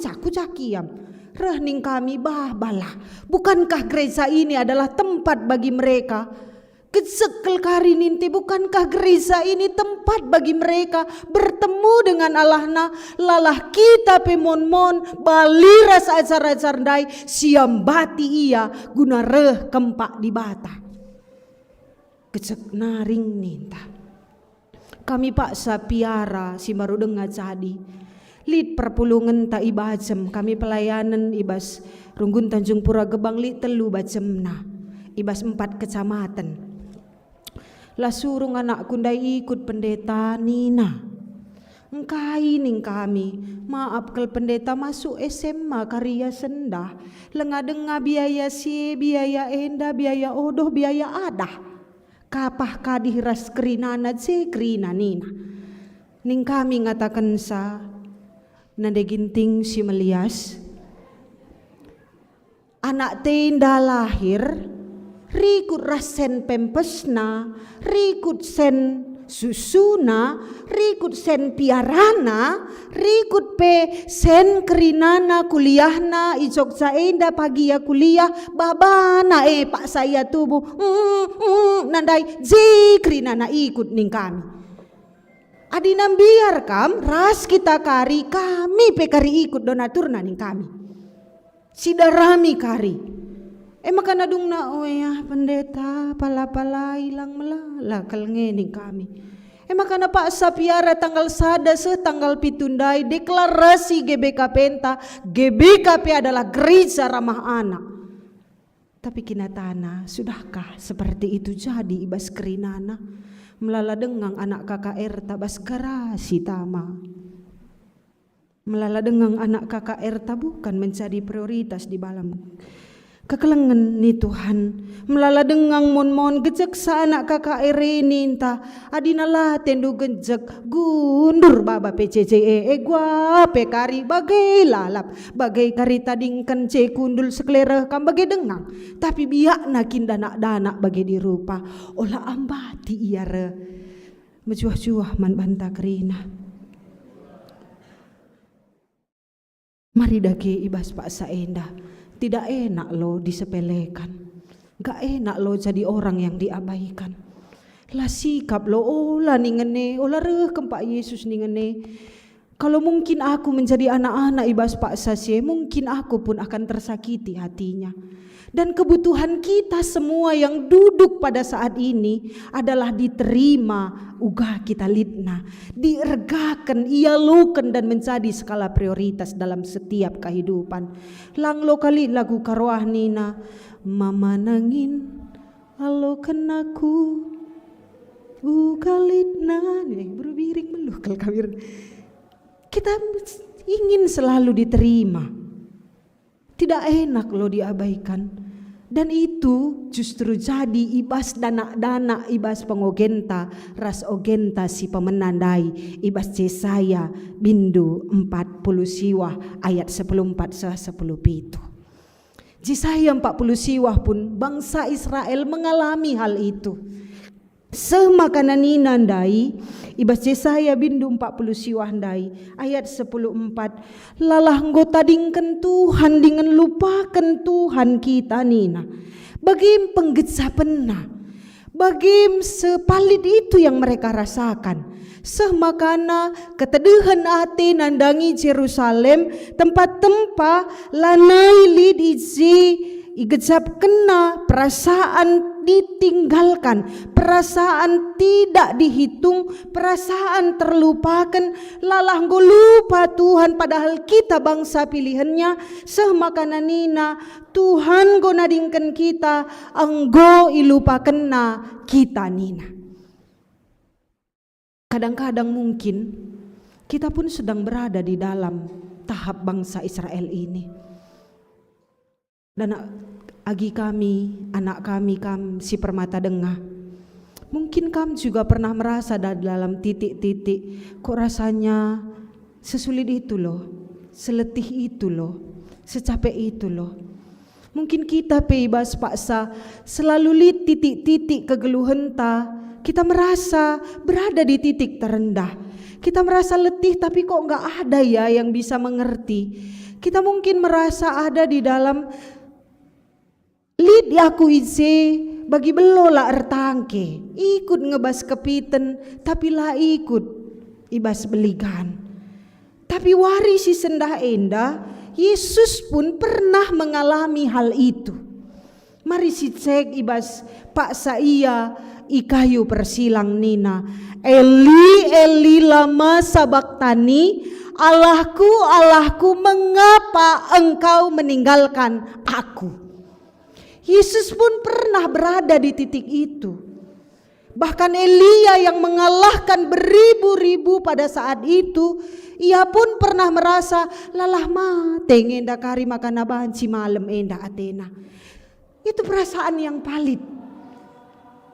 yam. Rehning kami balah. Bukankah gereja ini adalah tempat bagi mereka? Kesekel kari ninti, bukankah gereja ini tempat bagi mereka bertemu dengan Allahna? Lalah kita pemon-mon bali rasa acar-acar dai siam bati ia guna reh kempak di bata. Kecek naring ninta. Kami paksa piara si baru dengar jadi. Lid perpulungan tak ibajem kami pelayanan ibas Runggun Tanjung Pura Gebang lid telu bacemna. Ibas 4 kecamatan. Lah surung anak kundai ikut pendeta Nina. Engkai ning kami. Maaf kel pendeta masuk SMA karya sendah. Lenga-denga biaya si, biaya enda, biaya odoh, biaya adah. Kapah kadih ras kerinana je kerina Nina. Ning kami ngatakan sa. Nade ginting si Melias. Anak tenda lahir. Rikut rasen pempesna, rikut sen susuna, rikut sen piarana, rikut pe sen kerinana kuliahna ijok saenda pagi ya kuliah babana pak saya tubuh nandai kerinana ikut ning kami. Adinam biar kam ras kita kari kami pe kari ikut donaturna ning kami. Sidarami kari. Maka nadung na ya pendeta pala-pala hilang melala kalngening kami. Maka na paksa piara tanggal sada tanggal pitundai deklarasi GBK Penta. GBKP adalah gereja ramah anak. Tapi kinatana sudahkah seperti itu jadi ibas kerinana melala dengang anak KKR tabas garasi tama. Melala dengang anak KKR bukan menjadi prioritas di balam kekelengan ni Tuhan. Melala dengang mon gejek sa anak KKR ini entah adinalah tendu gejek gundur baba PCCE gua pekari bagai lalap bagai kari tadingkan ce kundul seklereh kam bagai dengang tapi biak nakin danak bagai dirupa olah ambati iya re mejuah-juah man banta kerina. Mari dake ibas pak saenda. Tidak enak lo disepelekan. Gak enak lo jadi orang yang diabaikan. Lah sikap lo olah ningene, olah reh kempak Yesus ningene. Kalau mungkin aku menjadi anak-anak ibas Pak Sasye, mungkin aku pun akan tersakiti hatinya. Dan kebutuhan kita semua yang duduk pada saat ini adalah diterima ugah kita litna, diergakan, ialukan dan menjadi skala prioritas dalam setiap kehidupan. Lang lo kali lagu karoah nina, mama nangin alokan aku ugah litna, berbiring meluh kal kawir. Kita ingin selalu diterima. Tidak enak lo diabaikan. Dan itu justru jadi ibas dana ibas pengogenta ras ogenta si pemenandai ibas Yesaya bindu 40 siwah ayat 14 10 pitu. Yesaya 40 siwah pun bangsa Israel mengalami hal itu. Semakanan ninandai ibas Yesaya bindu 40 siwah ndai ayat 10:4 lalah anggota dingken Tuhan dengan lupakan Tuhan kita nina bagi penggecapenna bagi sepalit itu yang mereka rasakan semakana keteduhan hati nandangi Jerusalem tempat-tempat lanai lid iji igecap kena perasaan ditinggalkan, perasaan tidak dihitung, perasaan terlupakan, lalah nggo lupa Tuhan padahal kita bangsa pilihannya. Semakana nina Tuhan nggo nadingkan kita, enggo ilupakenna kita nina. Kadang-kadang mungkin kita pun sedang berada di dalam tahap bangsa Israel ini. Dan agi kami, anak kami, si Permata Dengah, mungkin kami juga pernah merasa dalam titik-titik, kok rasanya sesulit itu loh, seletih itu loh, secapek itu loh. Mungkin kita peibas paksa selalu lihat titik-titik kegeluhan kita merasa berada di titik terendah. Kita merasa letih tapi kok gak ada ya yang bisa mengerti. Kita mungkin merasa ada di dalam lid aku ise bagi belola ertangke, ikut ngebas kepiten tapi lah ikut ibas beligan. Tapi warisi sendah endah, Yesus pun pernah mengalami hal itu. Mari si cek ibas paksa ia ikayu persilang nina, Eli Eli lama sabaktani, Allahku Allahku mengapa engkau meninggalkan aku. Yesus pun pernah berada di titik itu. Bahkan Elia yang mengalahkan beribu-ribu pada saat itu, ia pun pernah merasa lalah mateng enda kari makan abahan si malam enda Athena. Itu perasaan yang palit.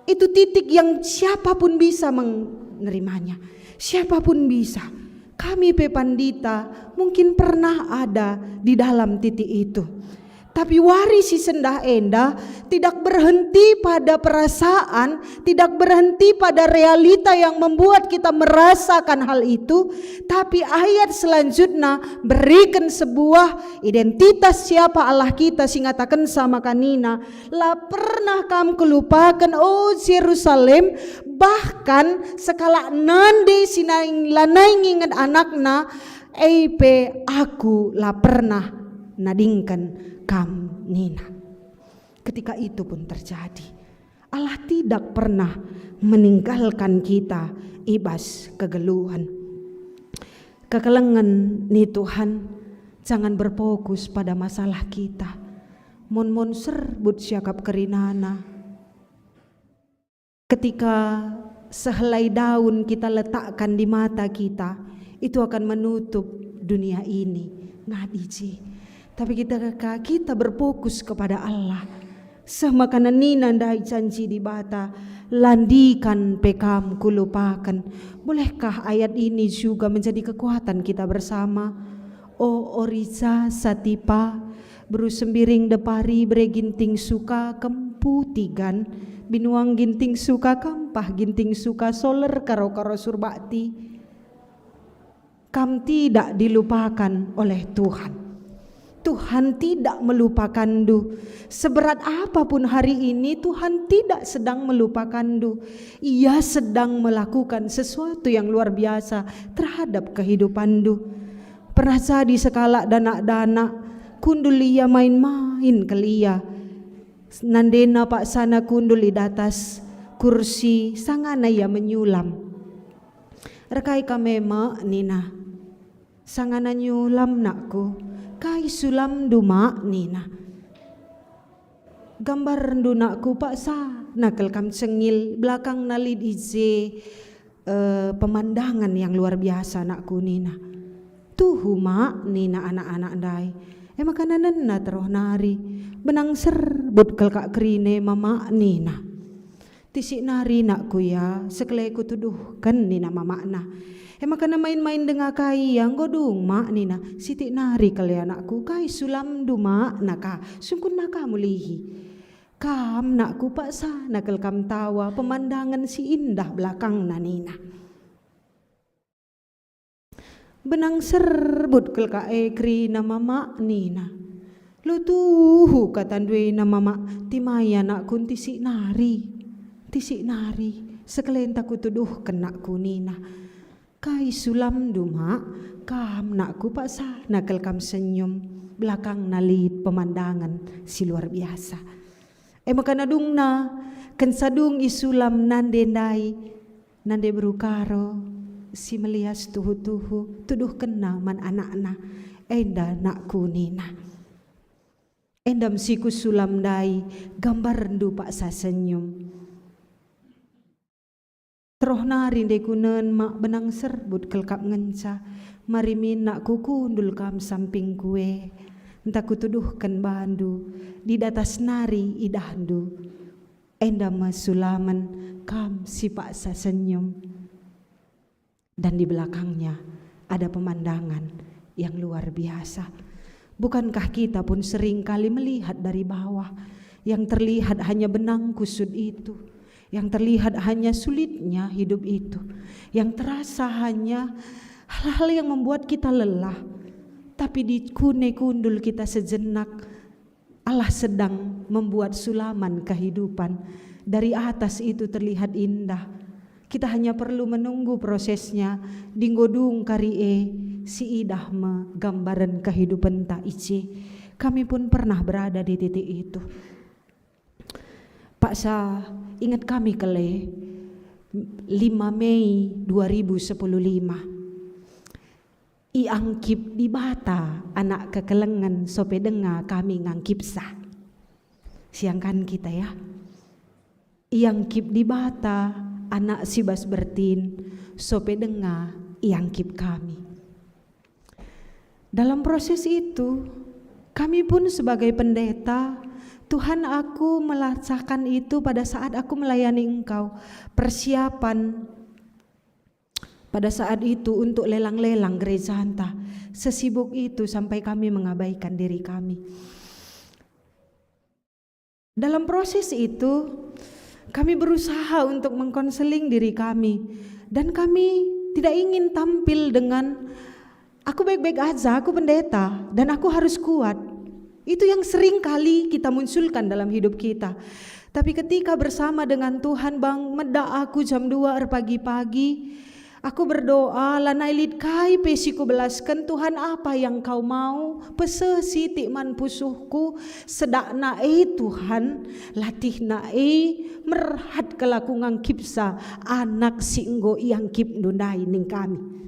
Itu titik yang siapapun bisa menerimanya. Siapapun bisa. Kami Pepandita mungkin pernah ada di dalam titik itu. Tapi warisi sendah endah tidak berhenti pada perasaan, tidak berhenti pada realita yang membuat kita merasakan hal itu. Tapi ayat selanjutnya berikan sebuah identitas siapa Allah kita, singatakan sama kanina. Lah pernah kamu kelupakan oh Yerusalem, bahkan sekala nande sinaing lanai nginget anakna, eipe aku lah pernah nadingkan kam nina. Ketika itu pun terjadi. Allah tidak pernah meninggalkan kita ibas kegeluhan. Kekelengan nih Tuhan, jangan berfokus pada masalah kita. Mon serbut syakap kerinana. Ketika sehelai daun kita letakkan di mata kita, itu akan menutup dunia ini. Ngadiji. Tapi kita berfokus kepada Allah. Semakanan nina ndai janji di bata, landikan pekam kulupakan. Bolehkah ayat ini juga menjadi kekuatan kita bersama? O orisa satipa, beru sembiring depari breginting suka kemputigan, binuang ginting suka kampah ginting suka soler karo surbakti. Kam tidak dilupakan oleh Tuhan. Tuhan tidak melupakan du. Seberat apapun hari ini, Tuhan tidak sedang melupakan du. Ia sedang melakukan sesuatu yang luar biasa terhadap kehidupan du. Pernah jadi sekala dana-dana kundul ia main-main kelia. Nandena pak sana kundul di atas kursi sangana ia menyulam. Rekai kamema nina. Sangana nyulam nakku. Kai sulam duma nina. Gambar rendunaku paksa nakal kam cengil belakang nalid ize pemandangan yang luar biasa nakku nina. Tuhuma nina anak-anak dai. Makanan na teroh nari benang serbut kel kak krine mama nina. Tisik nari nakku ya sekele ku tuduhkan nina mama na. Makana main-main dengan kai yang godung mak nina siti nari kali anakku kai sulam duma naka sungkun naka mulihi kam nakku paksa nakal kam tawa pemandangan si indah belakang nanina benang serbut kel ka ekri nama mak nina lu tuhu kata dwe nama mak timaya nakku tisik nari sekalian takku tuduh kenakku nina. Kai sulam duma kam nakku paksa nakal kam senyum belakang nalit pemandangan si luar biasa. makana dungna ken sadung isulam nande ndai nande berukaro si melias tuhu-tuhu tuduh kena man anak-anak enda nak kunina endam siku sulam dai gambar rendu paksa senyum teroh nari dekunen mak benang serbut kelkap ngenca mari minak kuku undul kam samping kue entah kutuduhkan bandu di datas nari idahdu endam sulaman kam si paksa senyum dan di belakangnya ada pemandangan yang luar biasa. Bukankah kita pun sering kali melihat dari bawah, yang terlihat hanya benang kusut itu, yang terlihat hanya sulitnya hidup itu, yang terasa hanya hal-hal yang membuat kita lelah. Tapi di kune kundul kita sejenak, Allah sedang membuat sulaman kehidupan. Dari atas itu terlihat indah. Kita hanya perlu menunggu prosesnya. Dinggodung karie si idah me gambaran kehidupan tak ice. Kami pun pernah berada di titik itu. Pak Sa ingat kami kele 5 Mei 2015. Iangkip di Bata anak kekelengan sope denga kami ngangkip sah. Siangkan kita ya. Iangkip di Bata anak sibas bertin sope denga iangkip kami. Dalam proses itu kami pun sebagai pendeta, Tuhan aku melaksanakan itu pada saat aku melayani Engkau. Persiapan pada saat itu untuk lelang-lelang gereja Hanta. Sesibuk itu sampai kami mengabaikan diri kami. Dalam proses itu kami berusaha untuk mengkonseling diri kami. Dan kami tidak ingin tampil dengan aku baik-baik aja, aku pendeta dan aku harus kuat. Itu yang sering kali kita munculkan dalam hidup kita. Tapi ketika bersama dengan Tuhan, bang meda aku jam 2 pagi-pagi, aku berdoa, lanai lid kai pesiku belaskan Tuhan apa yang kau mau, pese sitik man pusuhku, sedak nae Tuhan, latih nae, merhat kelaku ngangkip sa, anak singgo yang kip nundai ning kami.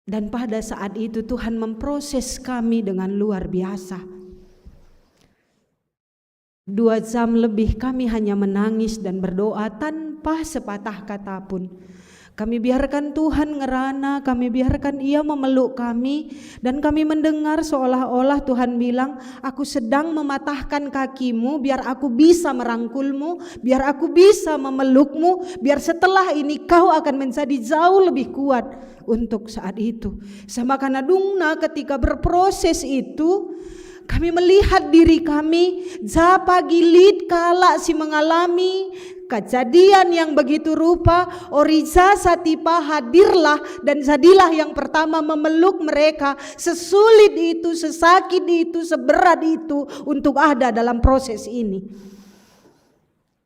Dan pada saat itu Tuhan memproses kami dengan luar biasa. 2 jam lebih kami hanya menangis dan berdoa tanpa sepatah kata pun. Kami biarkan Tuhan ngerana, kami biarkan Ia memeluk kami. Dan kami mendengar seolah-olah Tuhan bilang, aku sedang mematahkan kakimu biar aku bisa merangkulmu, biar aku bisa memelukmu, biar setelah ini kau akan menjadi jauh lebih kuat untuk saat itu. Sama karena dungna ketika berproses itu, kami melihat diri kami, japa gilit kala si mengalami kejadian yang begitu rupa, Oriza Satipa hadirlah dan jadilah yang pertama memeluk mereka. Sesulit itu, sesakit itu, seberat itu untuk ada dalam proses ini.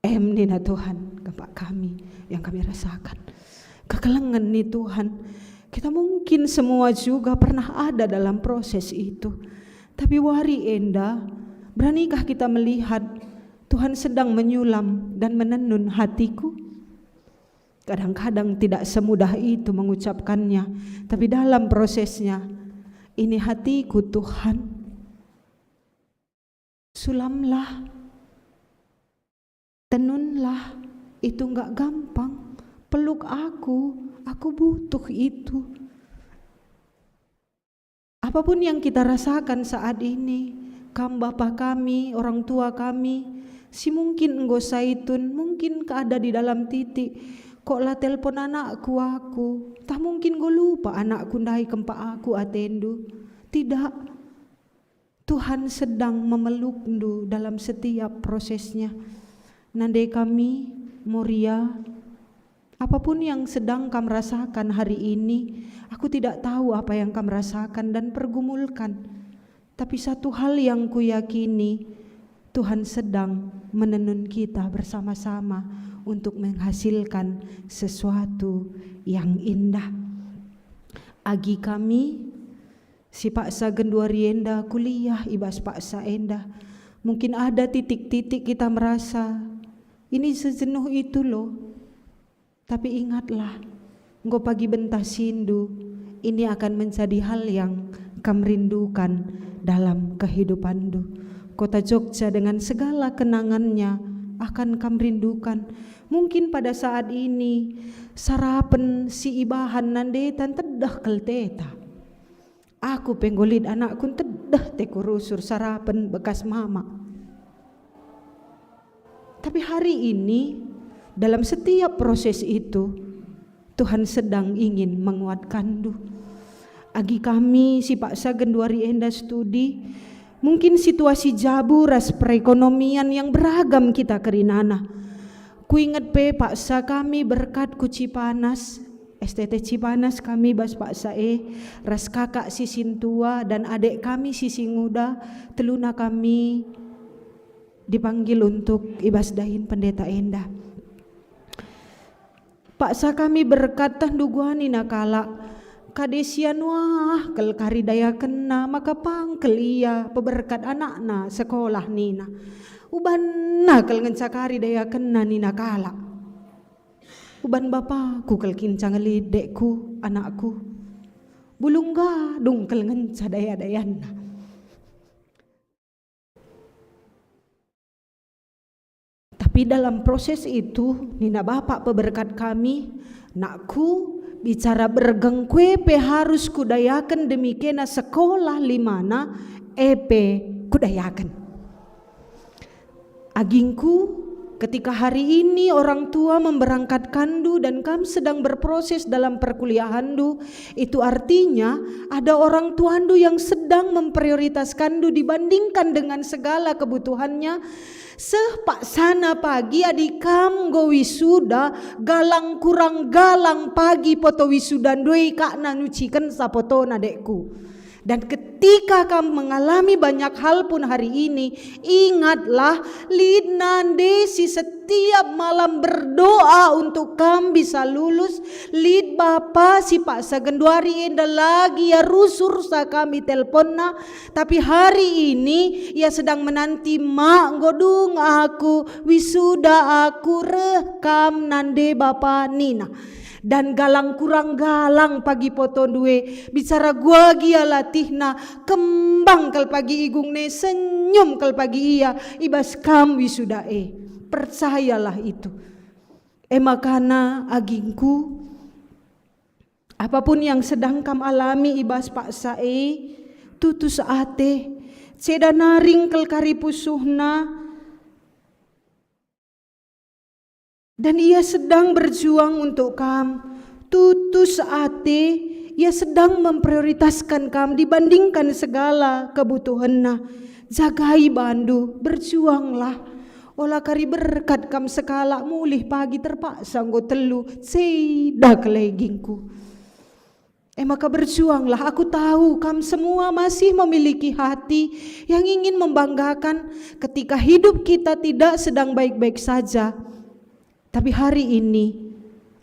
Nina Tuhan, Bapak kami yang kami rasakan. Kekelengan nih Tuhan. Kita mungkin semua juga pernah ada dalam proses itu. Tapi wari enda, beranikah kita melihat Tuhan sedang menyulam dan menenun hatiku? Kadang-kadang tidak semudah itu mengucapkannya, tapi dalam prosesnya, ini hatiku Tuhan, sulamlah, tenunlah, itu enggak gampang, peluk aku butuh itu. Apapun yang kita rasakan saat ini, bapak kami, orang tua kami, si mungkin enggo saitun, mungkin keada di dalam titik, kok lah telepon anakku aku, tak mungkin gue lupa anakku ndai kempa aku atendu. Tidak, Tuhan sedang memelukku dalam setiap prosesnya. Nande kami, Moria, apapun yang sedang kamu rasakan hari ini, aku tidak tahu apa yang kamu rasakan dan pergumulkan. Tapi satu hal yang kuyakini, Tuhan sedang menenun kita bersama-sama untuk menghasilkan sesuatu yang indah. Agi kami, si Paksa Genduarienda kuliah ibas Paksa Endah, Mungkin ada titik-titik kita merasa ini sejenuh itu loh. Tapi ingatlah, engkau pagi bentah sindu, ini akan menjadi hal yang kam rindukan dalam kehidupanmu. Kota Jogja dengan segala kenangannya akan kam rindukan. Mungkin pada saat ini sarapan si ibahan nandetan tedah kelteta. Aku penggolit anakku tedah tekurusur sarapan bekas mama. Tapi hari ini dalam setiap proses itu Tuhan sedang ingin menguatkanmu. Agi kami si Pak Sagen 2 enda studi, mungkin situasi jabu ras perekonomian yang beragam kita kerinana. Ku ingat Pak Sa kami berkat ku Cipanas, STT Cipanas kami bas Pak Sae, ras kakak si Sintua dan adik kami si Singuda, teluna kami dipanggil untuk ibasdahin pendeta Enda. Pak Sa kami berkat tanduguani nakala kadesian wah kel karidaya kena maka pangkel iya peberkat anakna sekolah nina uban kel ngencakari daya kena nina kala uban bapakku kel kincang lidekku anakku bulung gadung kel ngenca daya-dayanna. Tapi dalam proses itu nina bapak peberkat kami nakku bicara bergengkue pe harus kudayakan demikian sekolah limana epe kudayakan. Agingku ketika hari ini orang tua memberangkatkandu dan kamu sedang berproses dalam perkuliahandu, itu artinya ada orang tuandu yang sedang memprioritaskandu dibandingkan dengan segala kebutuhannya. Sepak sana pagi adikam go wisuda galang kurang galang pagi poto wisuda doi kak nanucikan sapoto nadekku. Dan ketika kamu mengalami banyak hal pun hari ini, ingatlah lid nande si setiap malam berdoa untuk kamu bisa lulus. Lid Bapa si Pak Sagen 2 enda lagi ya rusur sa kami telponna. Tapi hari ini ia sedang menanti mak godung aku wisuda aku rekam nande Bapa Nina. Dan galang kurang galang pagi poto due bicara gua gia latihna kembang kal pagi igung ne senyum kal pagi iya ibas kam wisuda percayalah itu makana agingku apapun yang sedang kam alami ibas Pak Sae tutus ate ceda naring kal karipusuhna. Dan ia sedang berjuang untuk kamu. Tutus ate, ia sedang memprioritaskan kamu dibandingkan segala kebutuhannya. Jagai bandu, berjuanglah. Olah kari berkat kamu sekala mulih pagi terpaksa nggo telu sedak legingku. Maka berjuanglah. Aku tahu kamu semua masih memiliki hati yang ingin membanggakan ketika hidup kita tidak sedang baik-baik saja. Tapi hari ini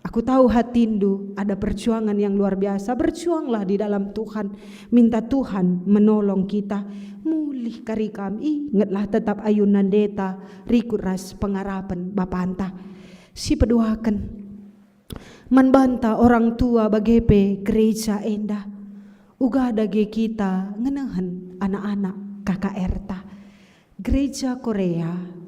aku tahu hatindu ada perjuangan yang luar biasa. Berjuanglah di dalam Tuhan. Minta Tuhan menolong kita. Mulih kari kami. Ingatlah tetap ayunan deta. Rikuras pengarapan Bapanta. Si peduakan. Membanta orang tua bagepe gereja enda. Uga dage kita ngenahan anak-anak kakak Erta. Gereja Korea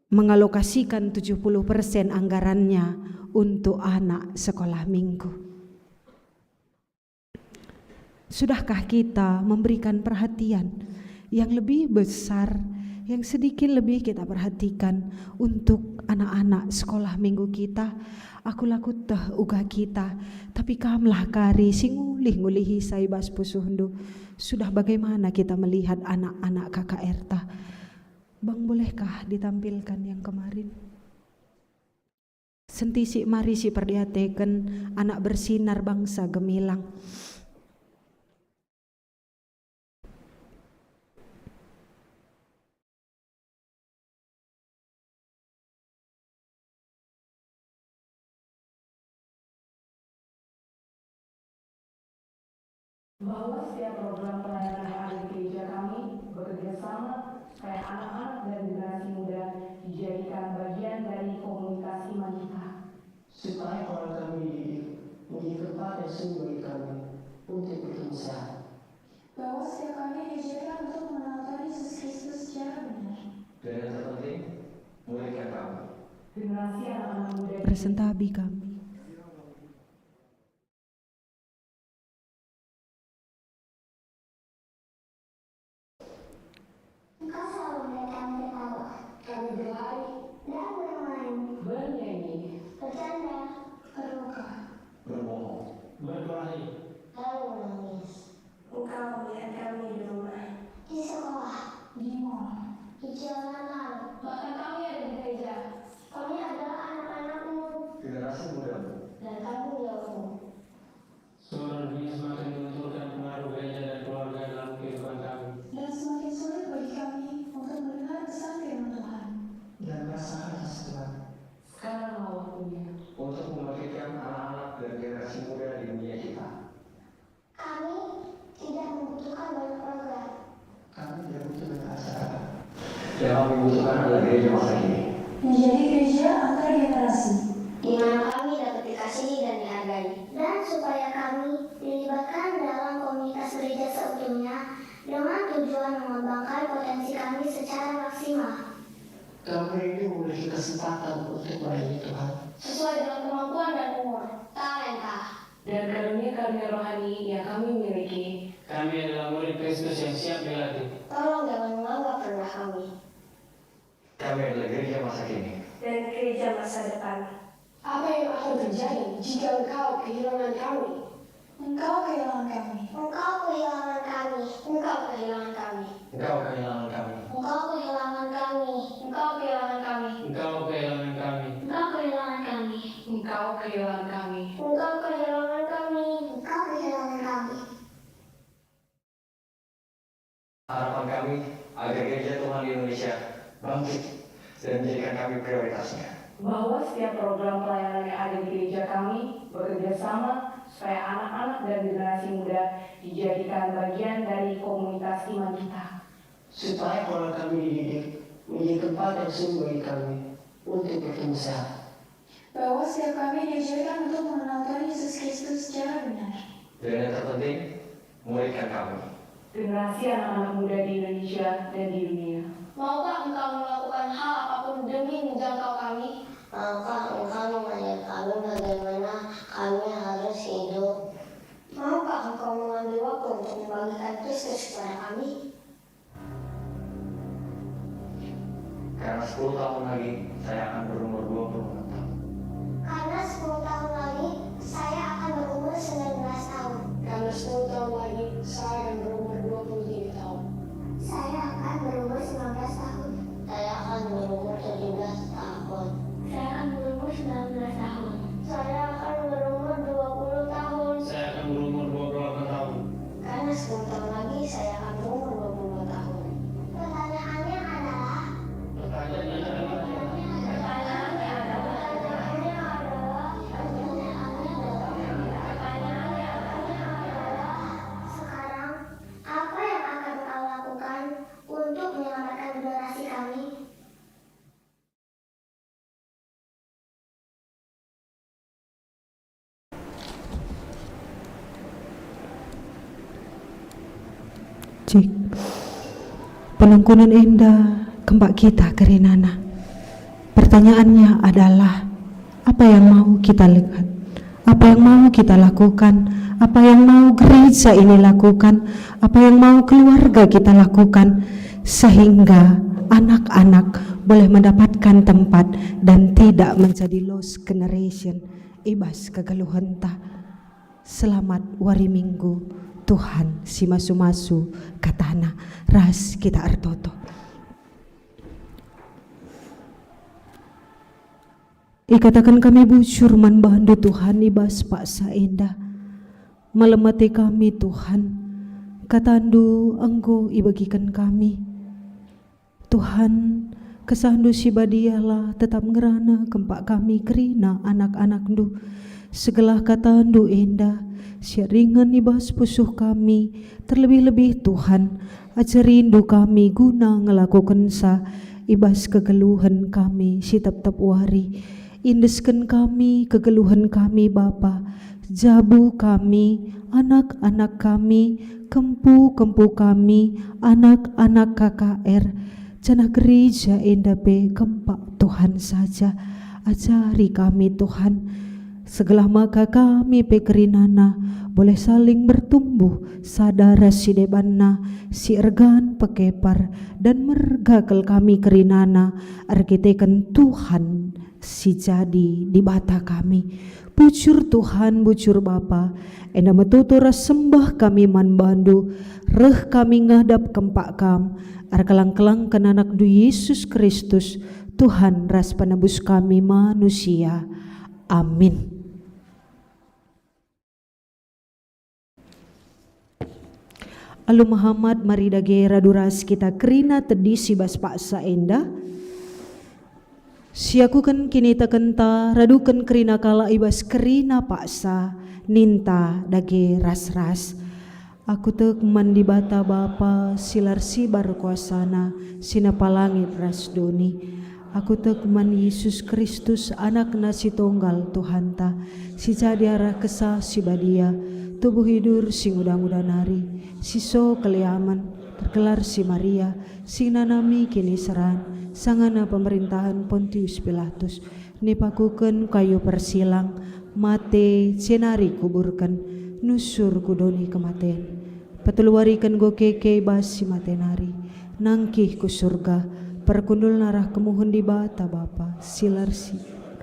mengalokasikan 70% anggarannya untuk anak sekolah minggu. Sudahkah kita memberikan perhatian yang lebih besar, yang sedikit lebih kita perhatikan untuk anak-anak sekolah minggu kita? Aku laku teh uga kita, tapi kamlah kari singulih-ngulihi saibas pusuhdu. Sudah bagaimana kita melihat anak-anak kakak Erta? Bang, bolehkah ditampilkan yang kemarin? Sentisi mari si perdiateken anak bersinar bangsa gemilang. bahwa setiap program pelayanan yang ada di gereja kami bekerja sama supaya anak-anak dan generasi muda dijadikan bagian dari komunitas iman kita. Supaya orang kami dididik menjadi tempat yang sungguh bagi kami untuk bertumbuh sehat. Bahwa setiap kami diajarkan untuk mengenal Tuhan Yesus Kristus secara benar. Dan yang terpenting, muliakan kami. Generasi anak-anak muda Presentabi kami. Engkau selalu melihat kami tertawa, kami berlari dan bermain, bernyanyi, bercanda, terluka, Berbohong. Berkelahi. lalu menangis. Engkau melihat kami di rumah, di sekolah, di mall, di jalan lalu. Bahkan kami ada di gereja. Kami adalah anak-anakmu Generasi mudamu. dan tanggung jawabmu. Suara dunia semakin menentukan pengaruh gereja dan keluarga dalam kehidupan kami. Dan semakin sulit bagi kami untuk mendengar pesan firman Tuhan. Dan merasakan kasih Tuhan. sekaranglah waktunya. Untuk membangkitkan anak-anak dan generasi muda di dunia kita. Kami tidak membutuhkan banyak program. Kami tidak butuh banyak acara. Yang kami butuhkan adalah gereja masa kini. Menjadi gereja antar generasi, di mana kami dapat dikasihi dan dihargai, dan supaya kami dilibatkan dalam komunitas gereja seutuhnya dengan tujuan mengembangkan potensi kami secara maksimal Kami ini memiliki kesempatan untuk melayani Tuhan. sesuai dengan kemampuan dan umur, talenta, Dan karunia-karunia rohani yang kami miliki. Kami adalah murid Kristus yang siap dilatih. Tolong jangan menganggap rendah kami Kami adalah gereja masa kini. dan gereja masa depan. Apa yang akan terjadi jika engkau kehilangan kami? Engkau kehilangan kami. Engkau kehilangan kami. Engkau kehilangan kami. Engkau kehilangan kami. Engkau kehilangan kami. Engkau kehilangan kami. Engkau kehilangan kami. Engkau kehilangan kami. Engkau kehilangan kami. Engkau kehilangan kami. Engkau kehilangan kami. Harapan kami agar gereja Tuhan di Indonesia bangkit dan menjadikan kami prioritasnya. Bahwa setiap program pelayanan yang ada di gereja kami bekerja sama supaya anak-anak dan generasi muda dijadikan bagian dari komunitas iman kita. Supaya orang kami dididik menjadi tempat yang sungguh bagi kami untuk bertumbuh sehat. Bahwa setiap kami diajarkan untuk mengenal Tuhan Yesus Kristus secara benar. Dan yang terpenting, muliakan kami. Generasi anak-anak muda di Indonesia dan di dunia. Maukah engkau melakukan hal apapun demi menjangkau kami? Maukah engkau mengajar kami bagaimana kami harus hidup? Maukah engkau mengambil waktu untuk membagikan Kristus kepada kami? Karena 10 tahun lagi, saya akan berumur 26 tahun. Karena 10 tahun lagi, saya akan berumur 19 tahun. Karena 10 tahun lagi, saya akan berumur 23 tahun. Saya akan berumur 19 tahun. Saya akan berumur 17 tahun. Saya akan berumur 19 tahun. Saya akan berumur 20 tahun. Saya akan berumur 28 tahun. Karena 10 tahun lagi, saya akan berumur 22 tahun. Pertanyaannya adalah, sekarang apa yang akan kau lakukan untuk menyelamatkan generasi kami? Cik. Penungkunan Enda kembak kita ke Renana. Pertanyaannya adalah, apa yang mau kita lihat? Apa yang mau kita lakukan? Apa yang mau gereja ini lakukan? Apa yang mau keluarga kita lakukan? Sehingga anak-anak boleh mendapatkan tempat dan tidak menjadi lost generation. Ibas kegeluhenta. Selamat wari minggu. Tuhan si masu-masu katana ras kita artoto. Ikatakan kami bujur manbandu Tuhan ibas paksa indah. Melemati kami Tuhan. Katandu engkau ibagikan kami. Tuhan kesandu si badialah tetap ngerana kempak kami kerina anak-anak du. Segala katandu indah. si ringan ibas pusuh kami, terlebih-lebih Tuhan, aja rindu kami guna ngelakukan sa, ibas kegeluhan kami si tep-tep wari, indeskan kami kegeluhan kami Bapa, jabu kami, anak-anak kami, kempu-kempu kami, anak-anak KKR, janah gereja endape kempak Tuhan saja, ajari kami Tuhan, segala maka kami pekerinana boleh saling bertumbuh sadara si debanna si ergan pekepar dan mergakel kami kerinana arkiteken Tuhan si jadi di bata kami. Bujur Tuhan, bujur Bapa, enda metutura sembah kami man bandu, reh kami ngadap kempak kam, ar kelang-kelang kan anak du Yesus Kristus, Tuhan ras penebus kami manusia. Amin. Alu Muhammad marida gera duras kita kerina tedi sibas paksa enda. Siakukan kini takenta radukan kerina kala ibas kerina paksa ninta dage ras-ras. Aku tek mandi bata Bapa silar sibar kuasana sinapa langit ras doni. Aku tek man Yesus Kristus anak nasi tunggal Tuhan ta si jadi arah kesah si badia tubuh hidur sing udang-udang nari siso keliaman tergelar si Maria sing nanami kini seran sangana pemerintahan Pontius Pilatus nipakuken kayu persilang mate cenari kuburkan nusur kudoni kematian petuluarikan go keke bas si matenari nangkih ku surga perkundul narah kemuhun di bata Bapa silar si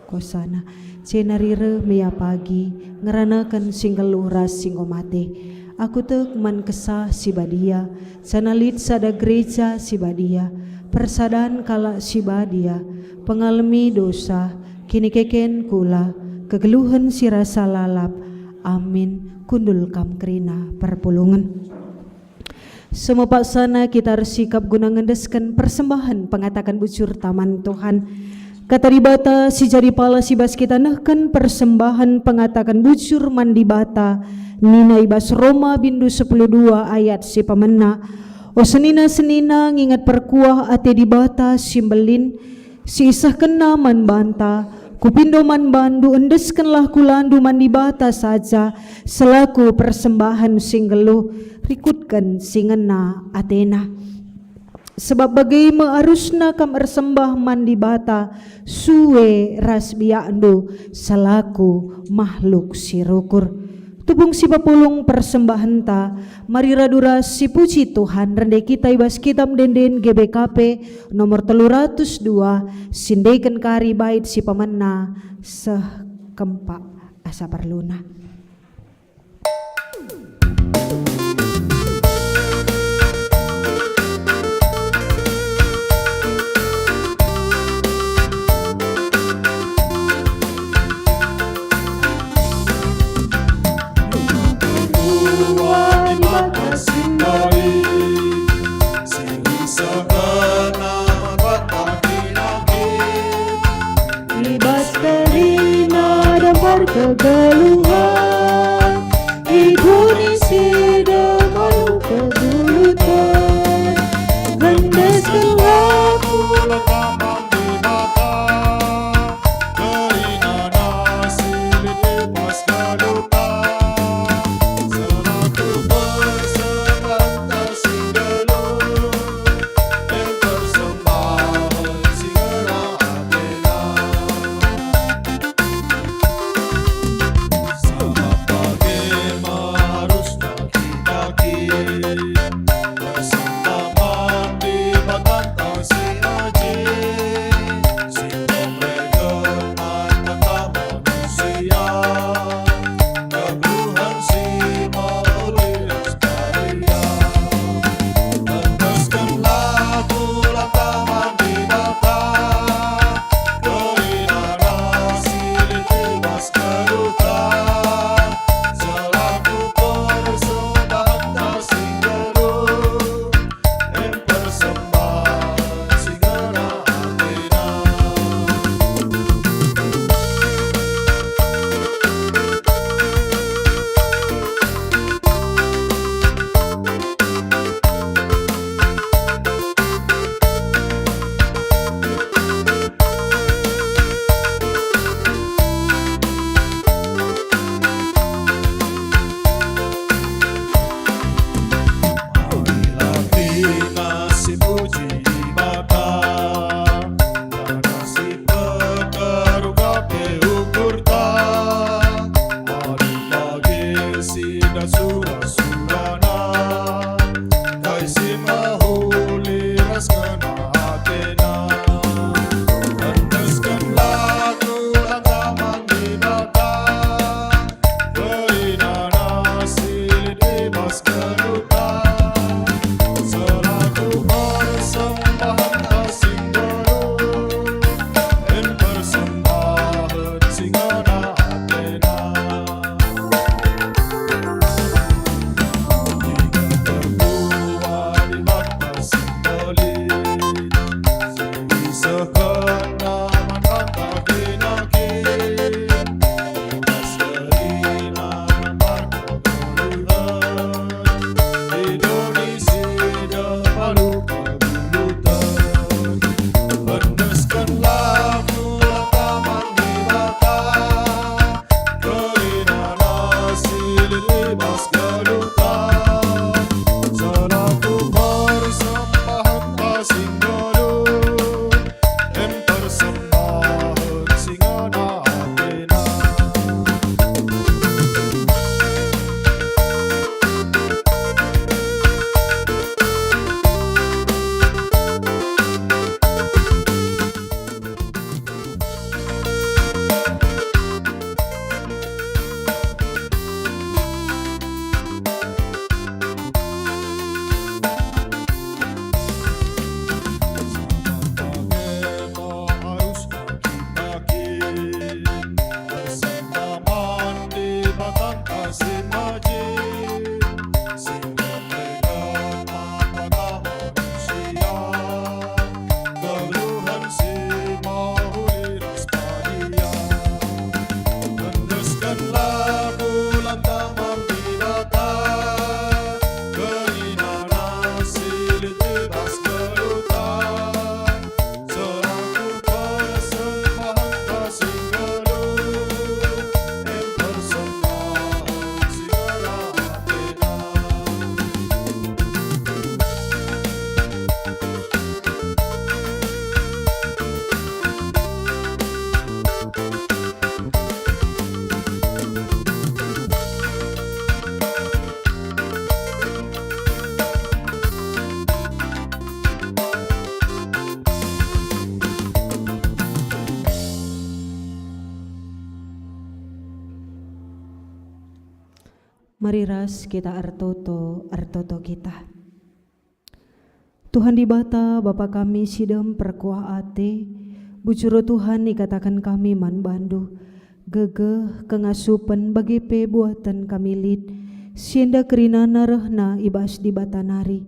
kosana cenarire mea pagi ngeranakan singgeluh ras singgo mate aku tek man kesah si badia sanalit sada gereja si badia persadaan kala si badia pengalami dosa kini keken kula kegeluhan si rasa lalap amin kundul kam kerina perpulungan. Semua paksana kita harus sikap guna ngendeskan persembahan pengatakan bujur taman Tuhan. Kata dibata si jadi pala si bas kita nehkan persembahan pengatakan bujur mandi bata nina ibas Roma bindu 10:2 ayat si pemena. O senina ngingat perkuah ate dibata simbelin si isah kena man banta kupindo man bandu endeskanlah kulandu mandi bata saja selaku persembahan singgeluh rikutkan singena Athena sebab bagai mearusna kam ersembah mandi bata suwe ras biakdo selaku makhluk sirukur tubung si papulung persembahan ta mari radura si puji Tuhan rende kita ibas kitam denden GBKP nomor 302 sindeken kari bait si pamana seh kempak asa perluna. Kegeluhan Indonesia dengan kedulutan Gendeskan aku Lekamang di mata Kerina nasi lepas galuta Selaku persembahan singgeluh yang persembahan singera Athena Mari ras kita artoto kita. Tuhan di bata Bapa kami sidem perkuah ate, bujuro Tuhan dikatakan kami man bandu, gegeh kengasupen bagi pe buatan kami lid, sienda kerinana rehna ibas di bata nari,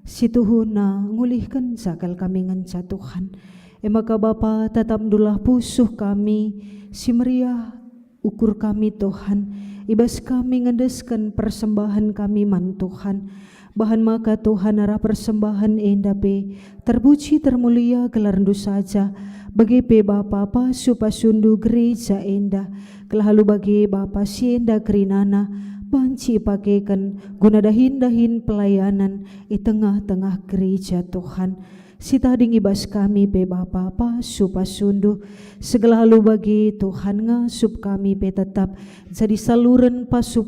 situhuna ngulihkan sakal kami ngenca Tuhan. Emaka Bapa tetap dulah pusuh kami, si meriah ukur kami Tuhan, ibas kami ngedeskan persembahan kami man Tuhan. Bahan maka Tuhan arah persembahan enda pe terpuji termulia gelarndu saja bagi pe Bapa pasundu gereja enda kelahalu bagi Bapa sienda kerinana banci pakaikan guna dahin pelayanan di tengah-tengah gereja Tuhan. Sita dingibas kami pe Bapa pasundu segala halu bagi Tuhan ngasup kami pe tetap jadi saluran pasu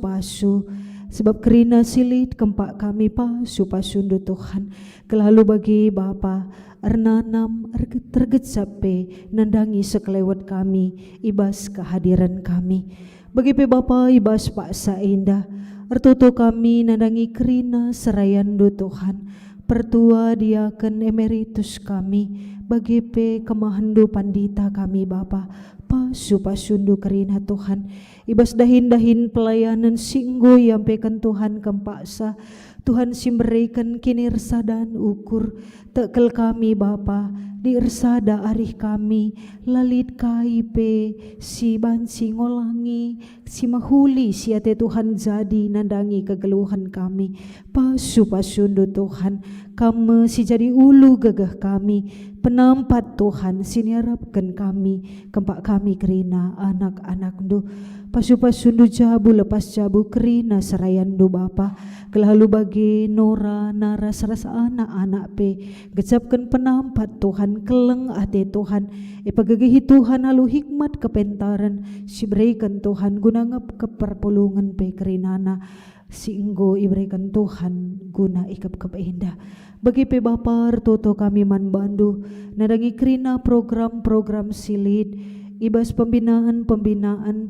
sebab kerina silit kempak kami pasundu Tuhan kelalu bagi Bapa ernanam tergecape nandangi sekelewat kami ibas kehadiran kami bagi pe Bapa ibas paksa indah ertutu kami nandangi kerina serayandu Tuhan pertua diaken emeritus kami bagi pe kemahandu pandita kami Bapa pasundu kerina Tuhan ibas dahin pelayanan singgo yang pekan Tuhan kempaksa Tuhan simberikan kini resadan ukur tekel kami Bapa di resada arih kami lalit kaipe si bansi ngolangi si mahuli siate Tuhan jadi nandangi kegeluhan kami pasundu Tuhan kamu si jadi ulu gegah kami penampat Tuhan siniarapkan kami kempak kami kerina anak-anak du pasundu jabu lepas jabu kerina serayandu Bapa kelalu bagi Nora nara serasa anak-anak pe gecapkan penampat Tuhan keleng ate Tuhan ipagagihi Tuhan alu hikmat kepentaran si berikan Tuhan guna ngap keperpulungan pe kerinana singgo iberikan Tuhan guna ikap indah bagi pe Bapa toto kami man bandu nadangi kerina program-program silit ibas pembinaan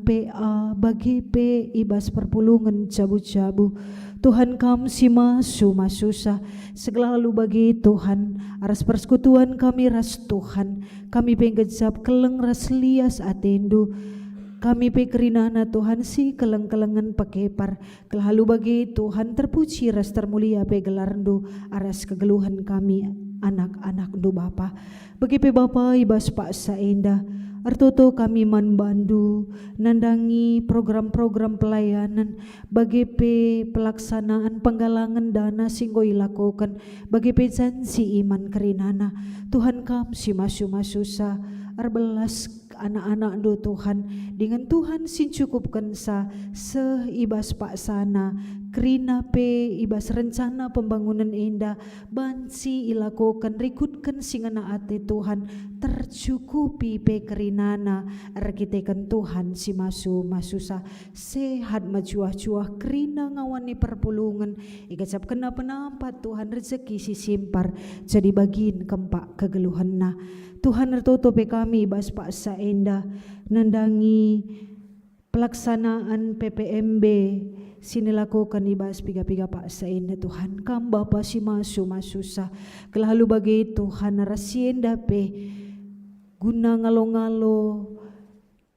PA bagi pe ibas perpulungan cabu-cabu Tuhan kam si masusah segala lalu bagi Tuhan aras persekutuan kami ras Tuhan kami penggejap keleng ras lias atendu kami pe kerinana Tuhan si keleng-kelengan pakepar kelalu bagi Tuhan terpuji ras termulia pe gelarndu aras kegeluhan kami anak-anak du Bapa bagi pe Bapa ibas paksa indah artoto kami man bandu nandangi program-program pelayanan bagi pe pelaksanaan penggalangan dana singgo ilakukan bagi pe janji iman kerinana Tuhan kam si masu-masusa arbelas anak-anak do Tuhan dengan Tuhan sin cukupkan sa seibas paksana kerina pe ibas rencana pembangunan indah bansi ilakukan rikutkan singana ate Tuhan tercukupi pe kerinana arkitekan Tuhan si masusa sehat majuah-juah kerina ngawani perpulungan igacap kena penampat Tuhan rezeki si simpar jadi bagin kempak kegeluhanna Tuhan ertoto pe kami ibas paksa indah nandangi pelaksanaan PPMB sinilakukan ibas piga-piga paksa indah Tuhan kam Bapa si masusa kelalu bagi Tuhan rasienda pe guna ngalo-ngalo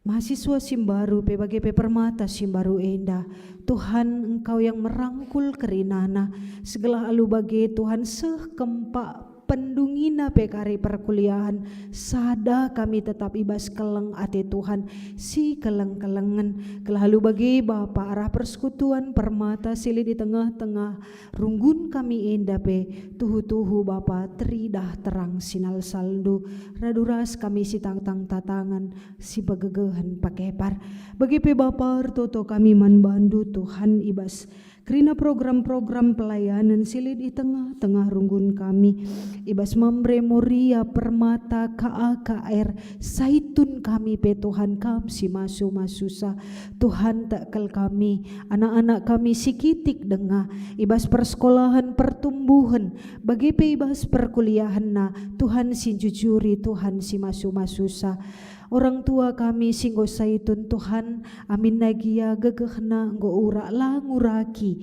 mahasiswa Simbaru pe bagi pe permata Simbaru indah Tuhan Engkau yang merangkul kerinana segala alu bagi Tuhan sekempak pendungina pekari perkuliahan sada kami tetap ibas keleng ate Tuhan si keleng-kelengan kelalu bagi Bapa arah persekutuan permata sili di tengah-tengah runggun kami indah pe tuhu-tuhu Bapa teridah terang sinal saldu raduras kami si tang-tang tatangan si begegehan pakepar bagi pe Bapa toto kami man bandu Tuhan ibas kerina program-program pelayanan silid di tengah-tengah runggun kami ibas mamre moria permata KAKR saitun kami pe Tuhan kam si masusa Tuhan takkel kami anak-anak kami sikitik denga ibas persekolahan pertumbuhan bagi pe ibas perkuliahan na Tuhan si jujuri Tuhan si masusa orang tua kami singgo saitun Tuhan, amin nagia gegehna nggo ura la nguraki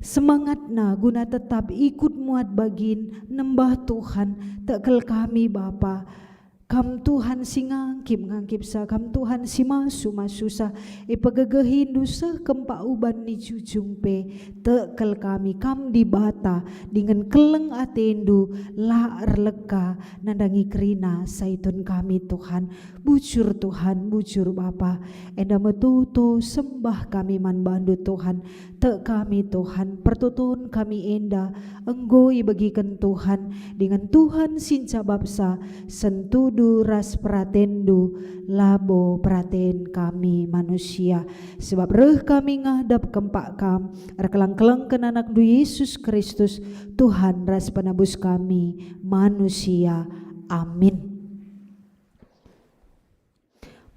semangatna guna tetap ikut muat bagin nembah Tuhan tekel kami Bapa. Kam Tuhan si ngangkip sa, kam Tuhan si masu-masusa ipagegehin dusa kempa uban ni jujung pe tekel kami kam dibata dengan keleng atendu la erleka nandangi kerina saitun kami Tuhan. Bujur Tuhan, bujur Bapa, enda metuto sembah kami man bandu Tuhan, tek kami Tuhan, pertutun kami enda enggo ibagikan Tuhan dengan Tuhan sinca bapsa sentudu ras pratendu labo praten kami manusia, sebab reh kami ngadap kempak kam erkelang-kelang ken anak du Yesus Kristus Tuhan ras penebus kami manusia. Amin.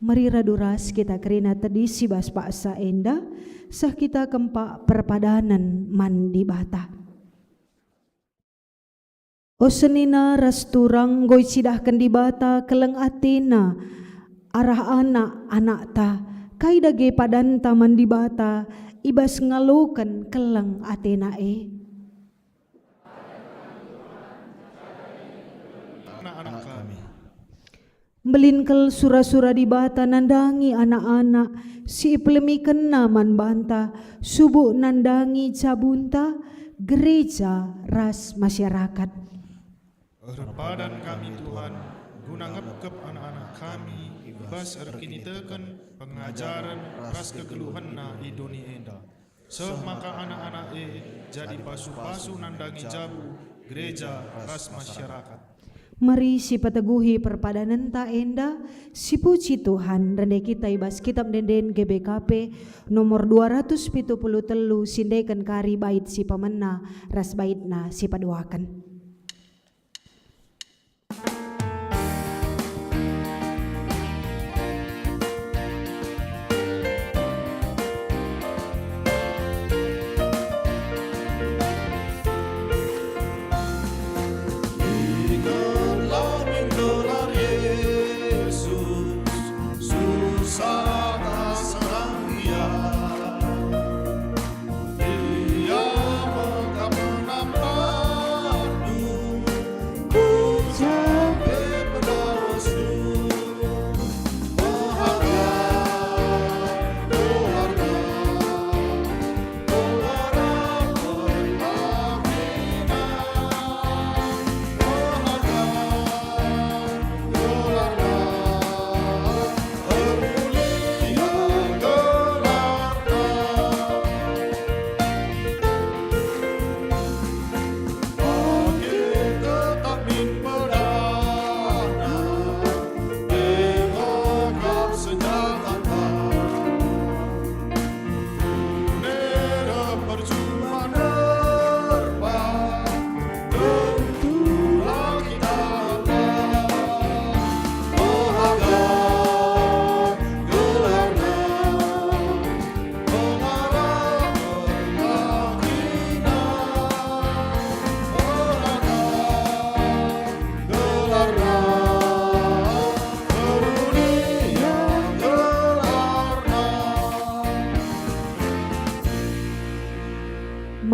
Mari raduras kita kerina tadi si bas paksa enda sah kita kempak perpadanan mandi bata. O senina ras turang goi sidahkan di bata keleng atina arah anak ta kai dage padan taman di bata ibas ngalokan keleng atina anak-anak kami. Melinkel sura-sura di bata nandangi anak-anak si plemiken naman banta subuh nandangi cabunta gereja ras masyarakat. Erpadan kami Tuhan, guna ngepkep anak-anak kami, ibas erkini teken pengajaran ras kegeluhanna idoni enda. Semaka anak-anak jadi pasu-pasu nandangi jabu gereja ras masyarakat. Mari si pateguhi perpadanan ta enda si puji Tuhan rende kita ibas kitab denden GBKP nomor 273 sindekan kari bait si pamena ras baitna si paduakan.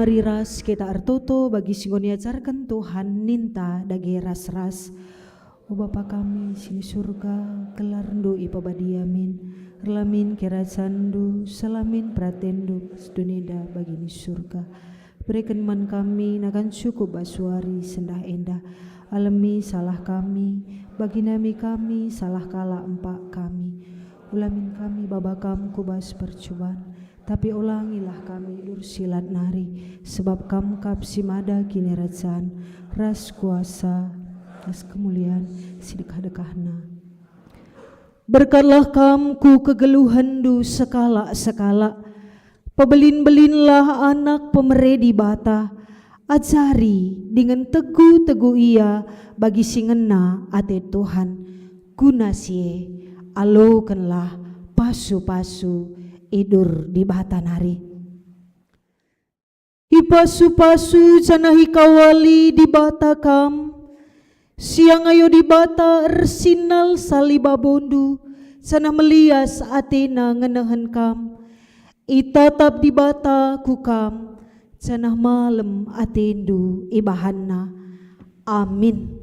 Mari ras kita artoto bagi singgon ajarkan Tuhan ninta dage ras-ras. O Bapa kami sini surga kelarndu ipabadiamin relamin keracandu salamin pratendu sedunida bagi ni surga. Berikan man kami nakan cukup basuari sendah endah alami salah kami bagi nami kami salah kala empak kami ulamin kami babakam kubas percobaan tapi ulangilah kami dur silat nari sebab kam kap simada kini racan ras kuasa ras kemuliaan sidekah-dekahna. Berkatlah kamku kegeluhan du sekala pebelin-belinlah anak pemeredi bata ajari dengan teguh-teguh ia bagi singena ate Tuhan guna sie alokanlah pasu-pasu idur di bata nari. Ipasu-pasu janahi kawali di bata kam siang ayo di bata ersinal salibabondu sanah melias atina ngenahan kam, itatap di bata kukam, sanah malam atindu ibahanna. Amin.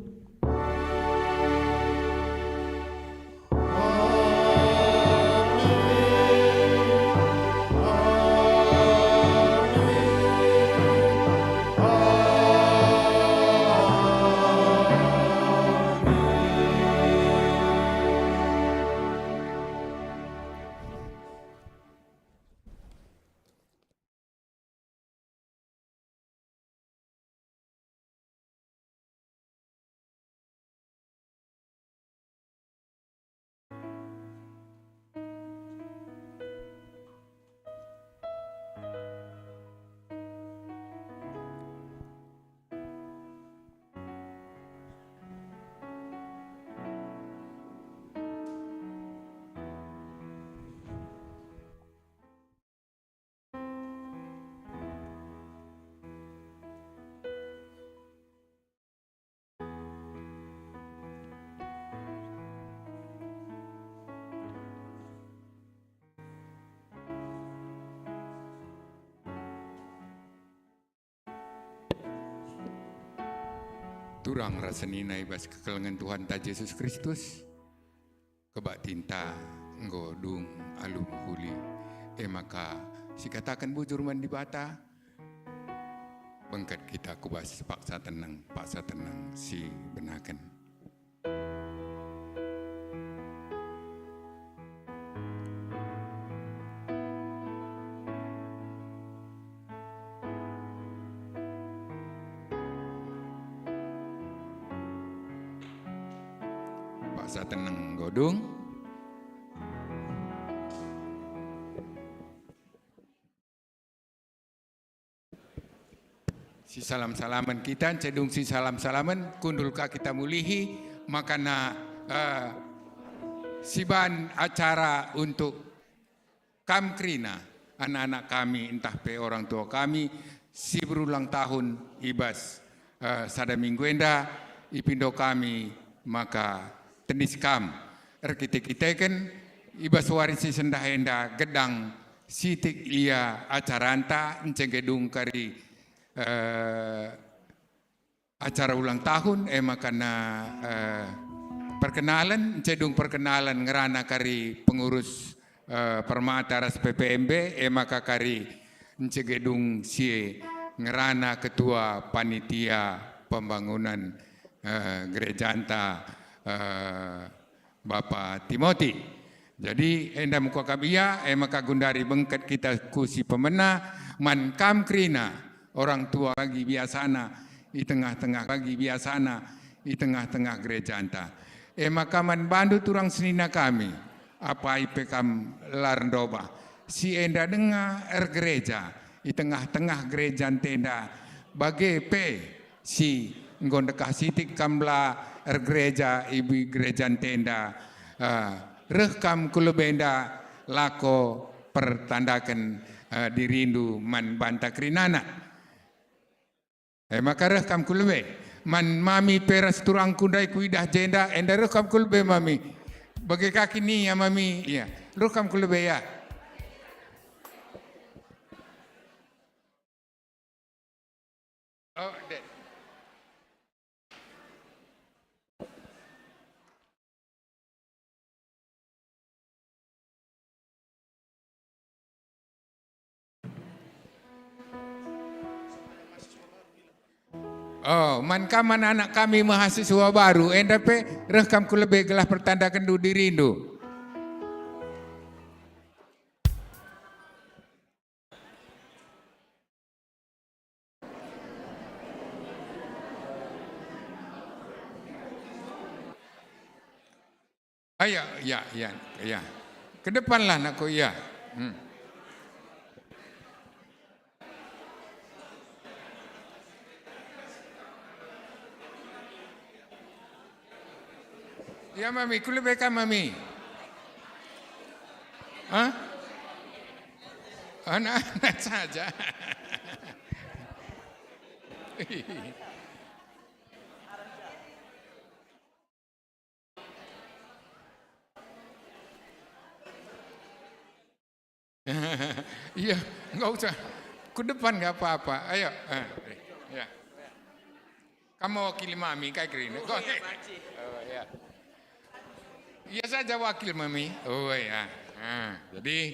Turang rasenina ibas kekelengan Tuhan ta Yesus Kristus, kebak tinta nggodung alum huli, maka si katakan bujur mandi bata, bengkat kita kubas paksa tenang si benakan. Paksa tenang godung. Si salam-salaman kita, cedung si salam-salaman, kundulka kita mulihi, makana siban acara untuk kamkrina, anak-anak kami, entah pe orang tua kami, si berulang tahun ibas sada minggu enda, ipindo kami, maka tenis kam, kita kan ibas warisi sendah enda gedang sitik ia acaranta encegedung kari acara ulang tahun makana perkenalan encedung perkenalan ngerana kari pengurus Permata Ras PPMB maka kari encegedung si ngerana ketua panitia pembangunan gereja anta Bapak Timothy. Jadi enda muka kabia maka gundari bengket kita kusi pemena man kamkrina orang tua bagi biasana di tengah-tengah bagi biasana di tengah-tengah gereja anta. Maka man bandu turang senina kami apa ipekam larndoba si enda dengar gereja di tengah-tengah gereja tenda bagi pe si ngondekah sitik kamla gereja ibu gereja tenda rekam kulebenda lako pertandakan dirindu man banta krinana maka rekam kulebe man mami peras turang kundai kuidah jenda enda rekam kulebe mami bagi kaki ni ya mami ya rekam kulebe ya. Oh, dek. Oh, man anak kami mahasiswa baru, endape rekam ku lebih gelah pertanda kendu dirindu. Ayo, ya. Ke depanlah nakku ya. Ya mami, ku lebih kan mami. Hah? Anak-anak saja. Iya, nggak usah. Ku depan nggak apa-apa. Ayo. Ya. Kamu wakil mami kayak gini. Oh, ya. Iya saja wakil mami. Oh ya. Jadi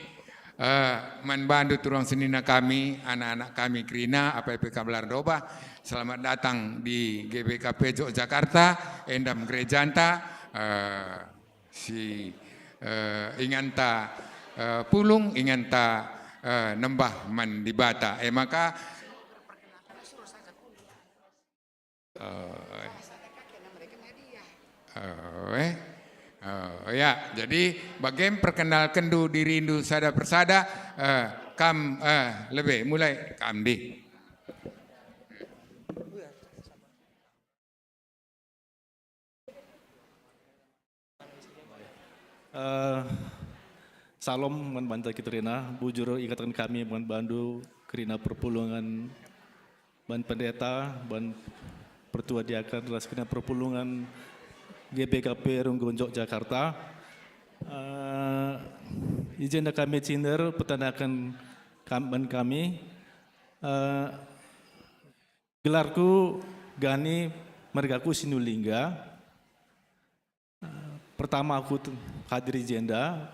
membantu turang senina kami, anak-anak kami Krina, APPK Belardoba. Selamat datang di GBKP Yogyakarta, Endam Gerejanta, si inganta pulung, inganta nembah mandibata. Maka ya, jadi bagaimana perkenalkan diri Indu sada persada, kam lebih mulai kam di. Salam membanta Kitrina, bujur ikatan kami membantu Krina Perpulungan ban pendeta, ban pertua diakan ras Krina Perpulungan GBKP Runggun Yogyakarta. Izin kami cinder petandakan ban kami. Gelarku Gani Mergaku Sinulingga. Pertama aku hadir jenda.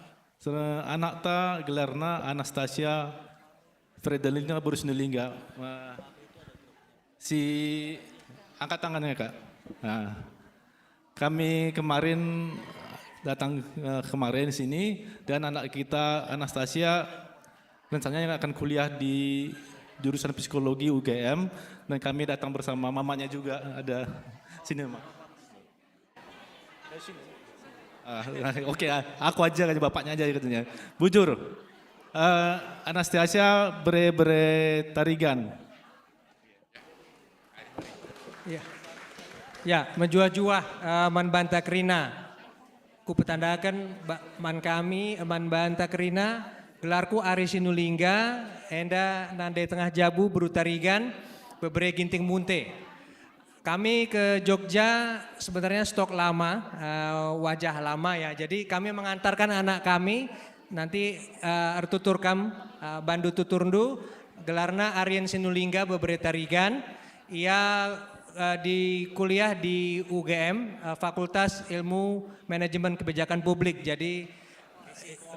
Anak ta gelarna Anastasia Fredelina Borusnulingga. Si angkat tangannya Kak. Nah, kami kemarin datang kemarin sini dan anak kita Anastasia rencananya akan kuliah di jurusan psikologi UGM dan kami datang bersama mamanya juga ada sini Mak. Oke, aku aja bapaknya aja katanya. Bujur, Anastasia bere tarigan. Ya, menjuah-juah man banta Krina. Ku petandakan man kami man banta Krina, gelarku Ari Sinulingga, enda nande tengah jabu berutarigan bebre ginting munte. Kami ke Jogja sebenarnya stok lama, wajah lama ya. Jadi kami mengantarkan anak kami nanti tuturkam bandu tuturndu gelarna Aryan Sinulingga bebre tarigan. Ia di kuliah di UGM, Fakultas Ilmu Manajemen Kebijakan Publik. Jadi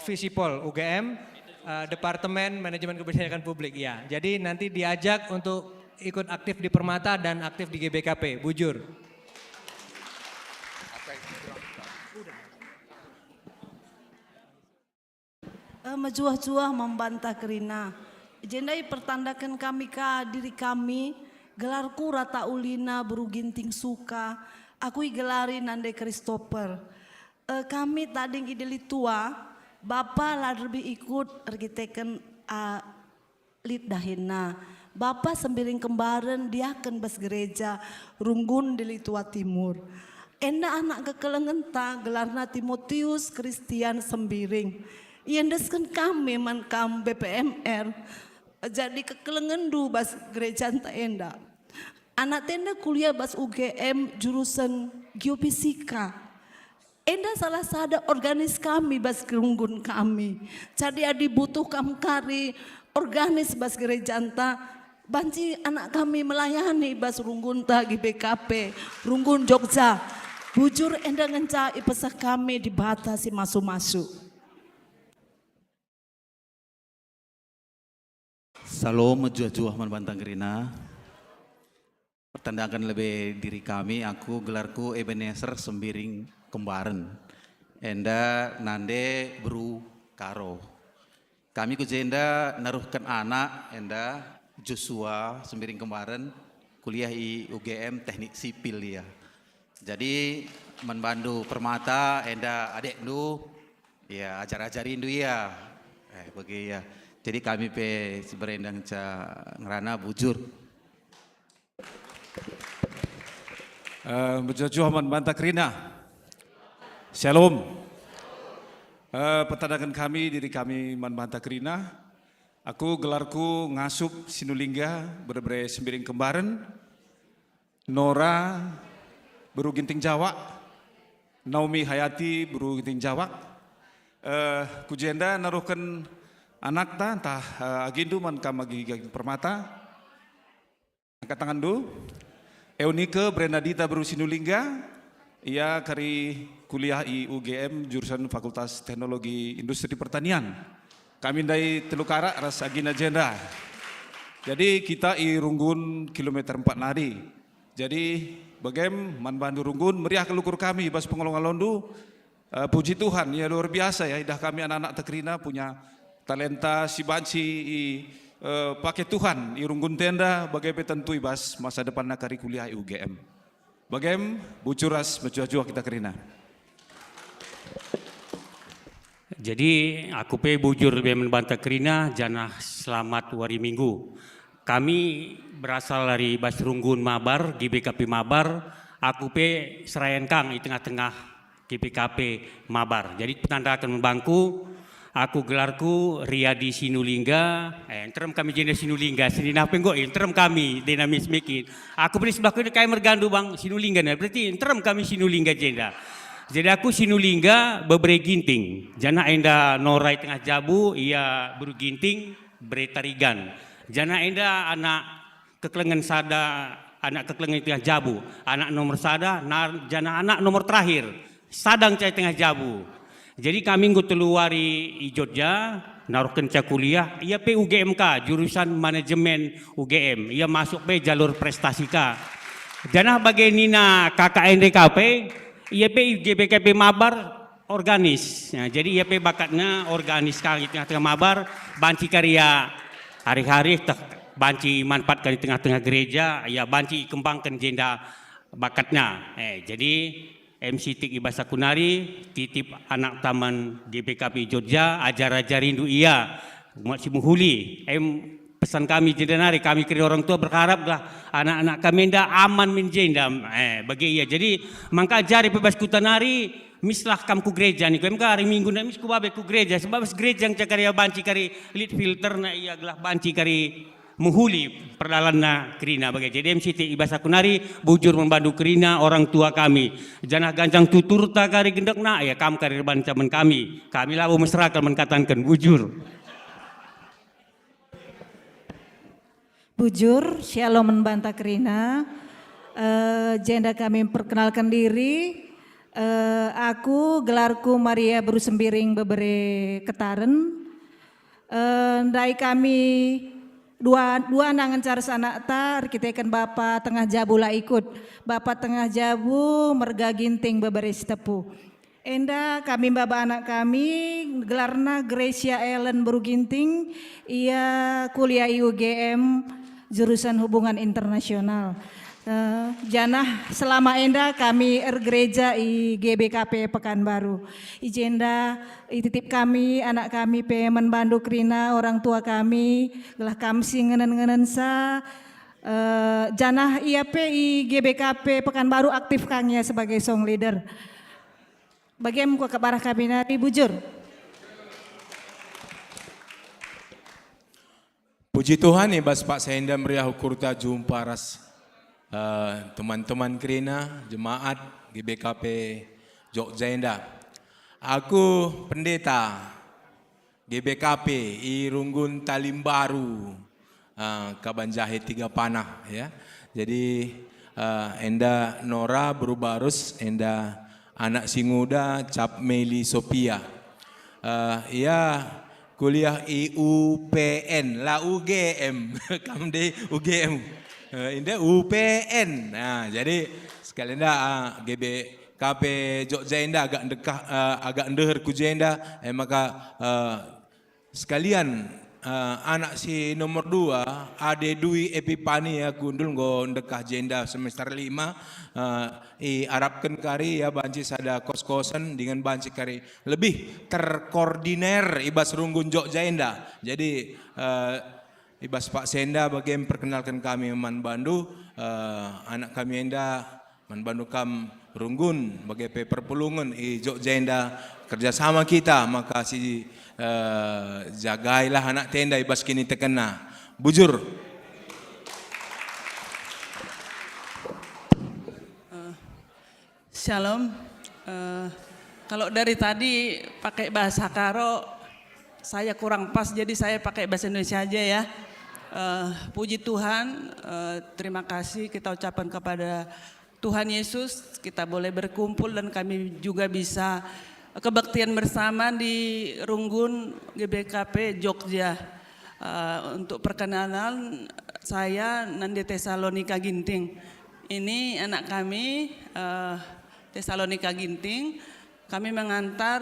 Visipol UGM, Departemen Manajemen Kebijakan Publik ya. Jadi nanti diajak untuk ikut aktif di Permata dan aktif di GBKP. Bujur. Menjuah-juah membantah Krina. Jendai pertandakan kami ka diri kami. Gelarku Rata Ulina Beruginting Suka. Aku gelari Nande Christopher. Kami tading ideli tua. Bapak lah lebih ikut argiteken lid dahina. Bapak sembiring kembaran dia akan bas gereja Runggun di Litua Timur. Enda anak kekelengenta gelarna Timotius Christian Sembiring. Iendeskan kami man kam BPMR. Jadi kekelengendu bas gereja enta enda. Anak tenda kuliah bas UGM jurusan geofisika. Enda salah sada organis kami bas Runggun kami. Jadi adi butuh kam kari organis bas gereja enta. Banci anak kami melayani bas Runggun tagi BKP, Runggun Jogja. Bujur enda ngenca ipesah kami dibatasi masuk-masuk. Salam menjuah-juah membantang Krina. Pertandakan lebih diri kami, aku gelarku Ebenezer Sembiring Kembaran. Enda nande bru karo. Kami ku jenda naruhkan anak enda Joshua Sembiring Kembaran kuliah di UGM Teknik Sipil ya. Jadi membantu Permata enda adek nu ya ajar-ajarin du ya. Bagi ya. Jadi kami pe seberendang ca ngerana bujur. Menjuah membantah Krina. Shalom. Pertandakan kami diri kami membantah Krina. Aku gelarku Ngasup Sinulingga berbere Sembiring Kembaran. Nora Beruginting Jawa. Naomi Hayati Beruginting Jawa. Kujenda naruhkan anak ta entah agindu man kamagi permata. Angkat tangan dulu. Eunike Brenadita Bru Sinulingga, ia kari kuliah di UGM jurusan Fakultas Teknologi Industri Pertanian. Kami dari Telukara ras agina jenda. Jadi kita i Runggun kilometer 4 nari. Jadi bagem man bandu Runggun meriah kelukur kami bas pengolongan londu. Puji Tuhan ya luar biasa ya, idah kami anak-anak Tekrina punya talenta si banci pakai Tuhan i Runggun tenda bagai tentu ibas masa depan nakari kuliah i UGM. Bagem bucuras mencuah-cuah kita Kerina. Jadi aku pe bujur bemen Banta Kerina janah selamat hari Minggu. Kami berasal dari Basrunggun Mabar, GBKP Mabar. Aku pe serayan kang di tengah-tengah GBKP Mabar. Jadi petanda akan membangku. Aku gelarku Riyadi Sinulingga. Interim kami jenda Sinulingga. Sini napa engko interim kami dinamis mikin. Aku beri sebelah kiri kayak mergandu bang Sinulingga. Berarti interim kami Sinulingga jenda. Jadi aku Sinulingga bebre ginting. Jana enda norai tengah jabu, ia buru ginting beretarigan. Jana enda anak keklengan sada, anak keklengan tengah jabu. Anak nomor sada, jana anak nomor terakhir. Sadang cai tengah jabu. Jadi kami nggut teluari i Jogja, naruhkan cak kuliah, ia pe UGMK, jurusan manajemen UGM. Ia masuk pe jalur prestasi ka. Jana bagai nina KKNDKP, ia pe GBKP Mabar organis. Nah, jadi ia pe bakatnya organis kali tengah-tengah Mabar, banci karya hari-hari banci manfaatkan di tengah-tengah gereja, ia banci kembangkan jenda bakatnya. Jadi MC Tik Ibasa Kunari, titip anak taman GBKP Jogja, ajar-ajar rindu ia, masih menghuli. Pesan kami jendenari, kami kiri orang tua berharaplah anak-anak kami enda aman menjenda bagi ia. Jadi mangka ajari bebas kutanari, mislah kam ku gereja ni. Kami hari Minggu na mis ku babe ku gereja, sebab gereja yang cakari banci kari lead filter na ia gelah banci kari menghuli perdalanna Kerina bagai. Jadi MCT Ibasa Kunari bujur membantu Kerina orang tua kami. Janah gancang tutur ta kari gendekna ya kam kari bancaman kami. Kami lawu mesra menkatakan bujur. Bujur, Shalom Banta Kerina. Jenda kami memperkenalkan diri. Aku gelarku Maria Bru Sembiring Bebere Ketaren. Dari kami dua nangan cares anak tar kita ikan Bapak tengah jabu lah ikut. Bapak tengah jabu merga ginting Bebere Tepu. Enda kami baba anak kami gelarna Gracia Ellen Bru Ginting. Ia kuliah UGM jurusan hubungan internasional. Janah selama enda kami gereja i GBKP Pekanbaru. Ijenda titip kami anak kami pe menbandu Kerina orang tua kami gelah kamsi ngenen-ngenen sa. Janah ia pe i GBKP Pekanbaru aktif kangnya sebagai song leader. Bagaimana ku kabarah kami nari bujur. Puji Tuhan ya Bas Pak Senda meriah ukurta jumpa ras teman-teman Kerina, jemaat GBKP Jogja Indah. Aku pendeta GBKP i Runggun Talimbaru, Kabanjahe Tiga Panah ya. Jadi enda Nora Berubarus, enda anak Singuda Cap Meli Sophia. Ia kuliah i UPN lah UGM, kamu di UGM. Ini UPN. Nah, jadi sekalian dah GBKP Jogja Indah agak dekah agak ndeher ku jenda maka sekalian anak si nomor 2 Ade Dwi Epipani ya kundul go dekah jenda semester 5 harapkan kari ya banci sada kos-kosan dengan banci kari lebih terkoordinir ibas Runggun Jogja Indah. Jadi Ibas Pak Senda bagi memperkenalkan kami Man Bandu, anak kami enda Man Bandu kam Runggun bagi perpulungan i Jogja Indah kerjasama kita maka si jagailah anak tenda ibas kini tekena bujur. Shalom. Kalau dari tadi pakai bahasa Karo saya kurang pas jadi saya pakai bahasa Indonesia aja ya. Puji Tuhan, terima kasih kita ucapkan kepada Tuhan Yesus, kita boleh berkumpul dan kami juga bisa kebaktian bersama di Runggun GBKP Jogja. Untuk perkenalan, saya Nande Tesalonika Ginting. Ini anak kami Tesalonika Ginting. Kami mengantar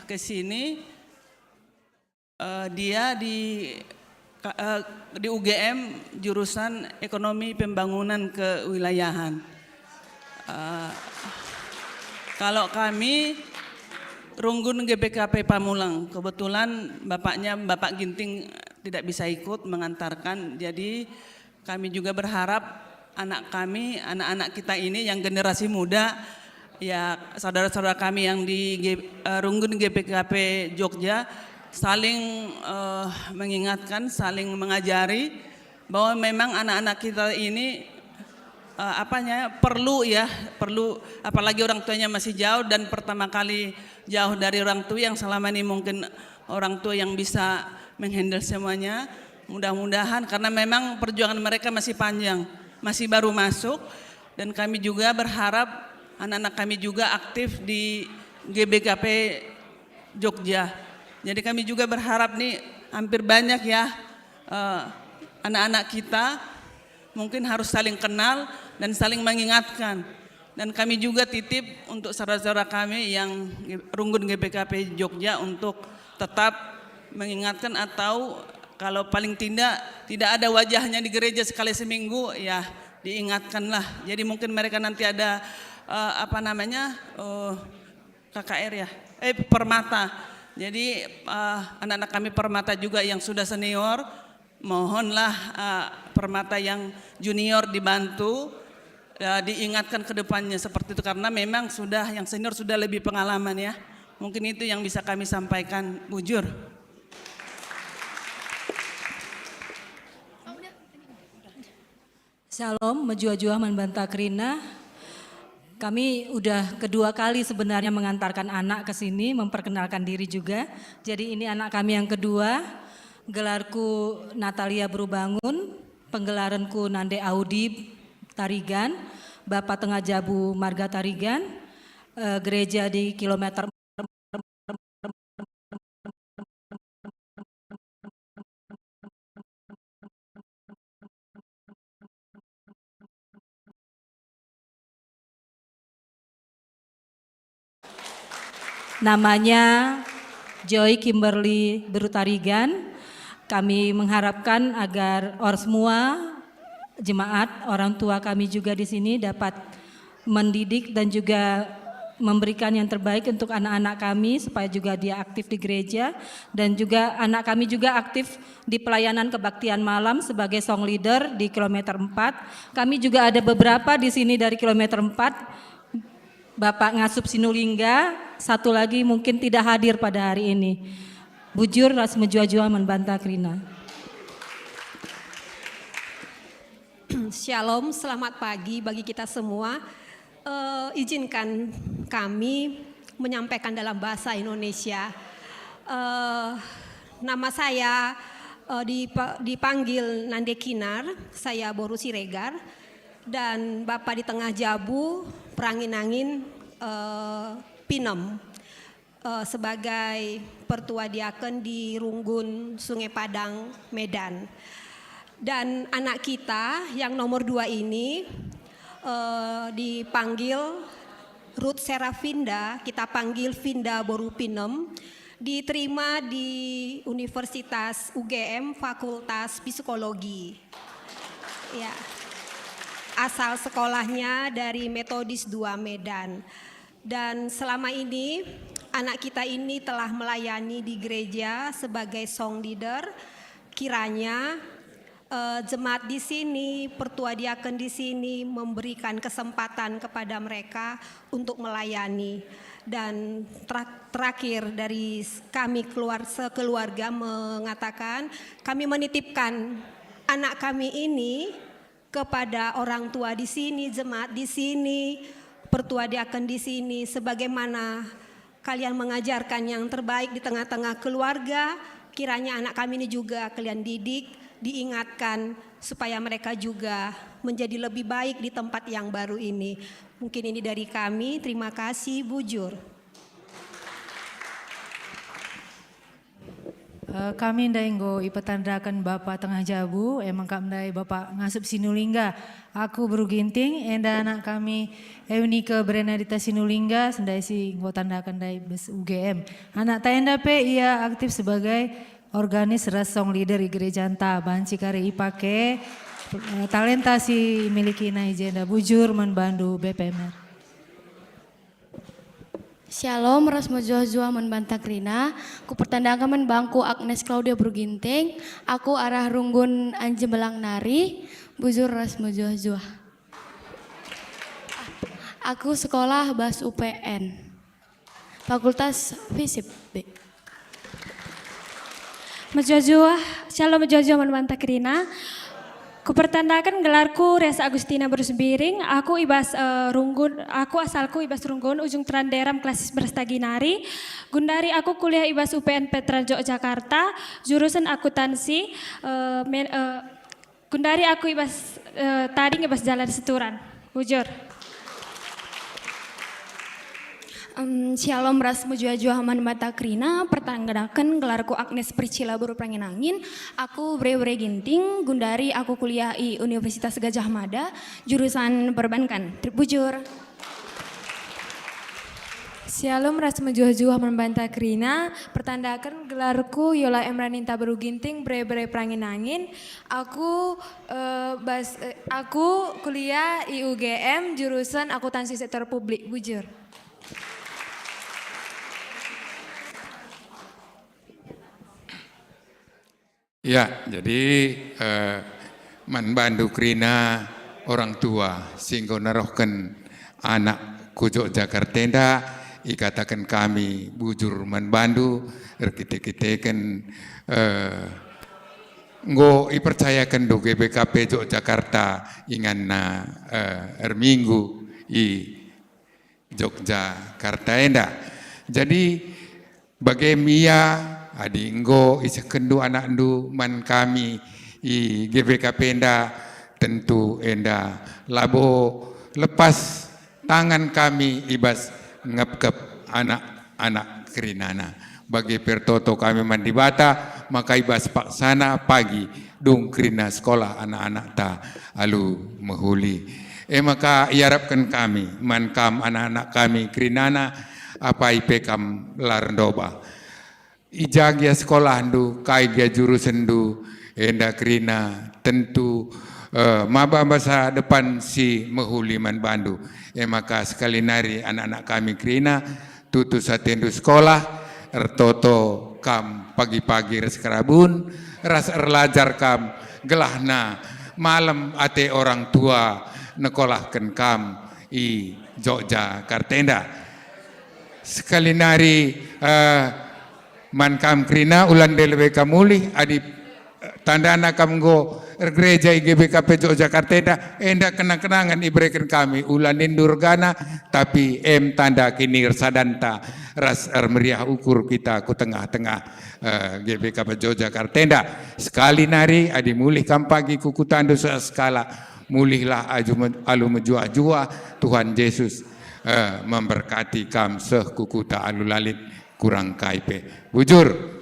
ke sini. Dia di UGM jurusan Ekonomi Pembangunan Kewilayahan. Kalau kami Runggun GBKP Pamulang, kebetulan bapaknya Bapak Ginting tidak bisa ikut mengantarkan, jadi kami juga berharap anak kami, anak-anak kita ini yang generasi muda, ya saudara-saudara kami yang di Runggun GBKP Jogja saling mengingatkan, saling mengajari bahwa memang anak-anak kita ini perlu apalagi orang tuanya masih jauh dan pertama kali jauh dari orang tua yang selama ini mungkin orang tua yang bisa menghandle semuanya. Mudah-mudahan karena memang perjuangan mereka masih panjang, masih baru masuk, dan kami juga berharap anak-anak kami juga aktif di GBKP Jogja. Jadi kami juga berharap nih hampir banyak ya anak-anak kita mungkin harus saling kenal dan saling mengingatkan. Dan kami juga titip untuk saudara-saudara kami yang Runggun GBKP Jogja untuk tetap mengingatkan atau kalau paling tidak ada wajahnya di gereja sekali seminggu ya diingatkanlah. Jadi mungkin mereka nanti ada KKR ya, Permata. Jadi anak-anak kami Permata juga yang sudah senior, mohonlah Permata yang junior dibantu, diingatkan ke depannya seperti itu karena memang sudah yang senior sudah lebih pengalaman ya. Mungkin itu yang bisa kami sampaikan, bujur. Shalom, Menjua-jua Manbanta Krina. Kami udah kedua kali sebenarnya mengantarkan anak ke sini, memperkenalkan diri juga. Jadi ini anak kami yang kedua. Gelarku Natalia Berubangun, penggelaranku Nande Audi Tarigan, Bapak Tengah Jabu Marga Tarigan, gereja di kilometer namanya Joy Kimberly Berutarigan. Kami mengharapkan agar semua jemaat, orang tua kami juga di sini dapat mendidik dan juga memberikan yang terbaik untuk anak-anak kami supaya juga dia aktif di gereja dan juga anak kami juga aktif di pelayanan kebaktian malam sebagai song leader di kilometer 4. Kami juga ada beberapa di sini dari kilometer 4. Bapak Ngasup Sinulingga, satu lagi mungkin tidak hadir pada hari ini. Bujur Ras Menjua-jua Manbanta Krina. Shalom, selamat pagi bagi kita semua. Izinkan kami menyampaikan dalam bahasa Indonesia. Nama saya dipanggil Nande Kinar, saya Boru Siregar, dan Bapak di Tengah Jabu Perangin-angin Pinem sebagai Pertua Diaken di Runggun Sungai Padang, Medan. Dan anak kita yang nomor 2 ini dipanggil Ruth Serafinda, kita panggil Vinda Boru Pinem, diterima di Universitas UGM Fakultas Psikologi. Ya. Asal sekolahnya dari Metodis 2 Medan. Dan selama ini anak kita ini telah melayani di gereja sebagai song leader. Kiranya jemaat di sini, Pertua Diaken di sini memberikan kesempatan kepada mereka untuk melayani. Dan terakhir dari kami sekeluarga mengatakan kami menitipkan anak kami ini kepada orang tua di sini, jemaat di sini, Pertua Diaken di sini, sebagaimana kalian mengajarkan yang terbaik di tengah-tengah keluarga. Kiranya anak kami ini juga kalian didik, diingatkan supaya mereka juga menjadi lebih baik di tempat yang baru ini. Mungkin ini dari kami. Terima kasih, Bujur. Kami ndai nggo ipetandakan Bapak Tengah Jabu, emang kami ndai Bapak Ngasup Sinulingga. Aku Beruginting, enda anak kami Eunike Brenadita Sinulingga, sendai si nggo tandakan ndai bes UGM. Anak tenda pe ia aktif sebagai organis rasong leader di gereja anta, banci kari ipake talenta si miliki na ijenda Bujur menbandu BPMR. Shalom, ras mojoh-joh membantah Krina. Ku pertandakan men bangku Agnes Claudia Beruginting. Aku arah Runggun Anje Belang Nari. Bujur ras mojoh-joh. Aku sekolah Bas UPN. Fakultas Fisip B. Mojoh-joh, shalom mojoh-joh membantah Krina. Kupertandakan gelarku Resa Agustina Bersembiring. Aku ibas Runggun, aku asalku ibas Runggun, ujung Tranderam Klasis Berstaginari. Gundari aku kuliah ibas UPN Petra Yogyakarta, jurusan akuntansi. Gundari aku ibas tadi ibas Jalan Seturan. Bujur. Shalom ras mujuah haman mata Krina, pertanggakan gelarku Agnes Priscilla Buru Pranginangin. Aku Bre Ginting, Gundari aku kuliah di Universitas Gajah Mada, jurusan perbankan. Bujur. Shalom ras mujuah membantah Krina, pertandakan gelarku Yola Emraninta Beruginting, Bre Pranginangin. Aku aku kuliah di UGM, jurusan akuntansi sektor publik. Bujur. Ya, jadi manbandu Krina orang tua sehingga narohkan anak kujo Jakarta ikatakan kami Bujur manbandu kita-kita nggo ipercayakan do GBKP Yogyakarta inganna minggu i Yogyakarta enda. Jadi bagai Mia adi nggo isa kendu anak ndu man kami i GBKP enda tentu enda labo lepas tangan kami ibas ngepkep anak-anak Krinana. Bagi pertoto kami mandi bata maka ibas paksana pagi dung Krina sekolah anak-anak ta alu mehuli. Maka iarapkan kami man kam anak-anak kami Krinana apa ipekam larndoba. Ijagia sekolah ndu, kaigia jurusan ndu, enda Krina tentu maba masa depan si mehuli man bandu. Maka sekali nari anak-anak kami Krina tutu satendu sekolah, ertoto kam pagi-pagi res kerabun, ras erlajar kam gelahna malam ate orang tua nekolahkan kam i Yogyakarta enda. Sekali nari man kam Krina ulan delwe kamuli adi tandana kam go gereja GBKP Yogyakarta enda kenang-kenangan ibrekan kami ulan indurgana tapi tanda kini sadanta ras meriah ukur kita ku tengah-tengah GBKP Yogyakarta sekali nari adi mulih kam pagi kuku tandu skala mulihlah alu menjua-jua Tuhan Yesus memberkati kam seh kuku ta alu lalit kurang kaipe. Bujur.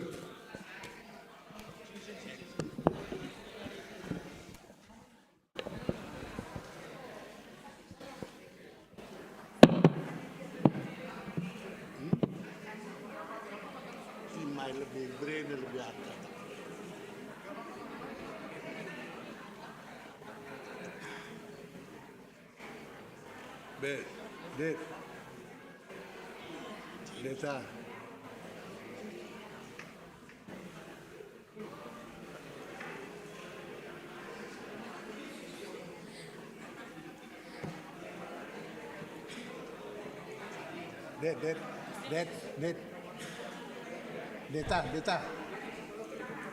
Deta. Deta.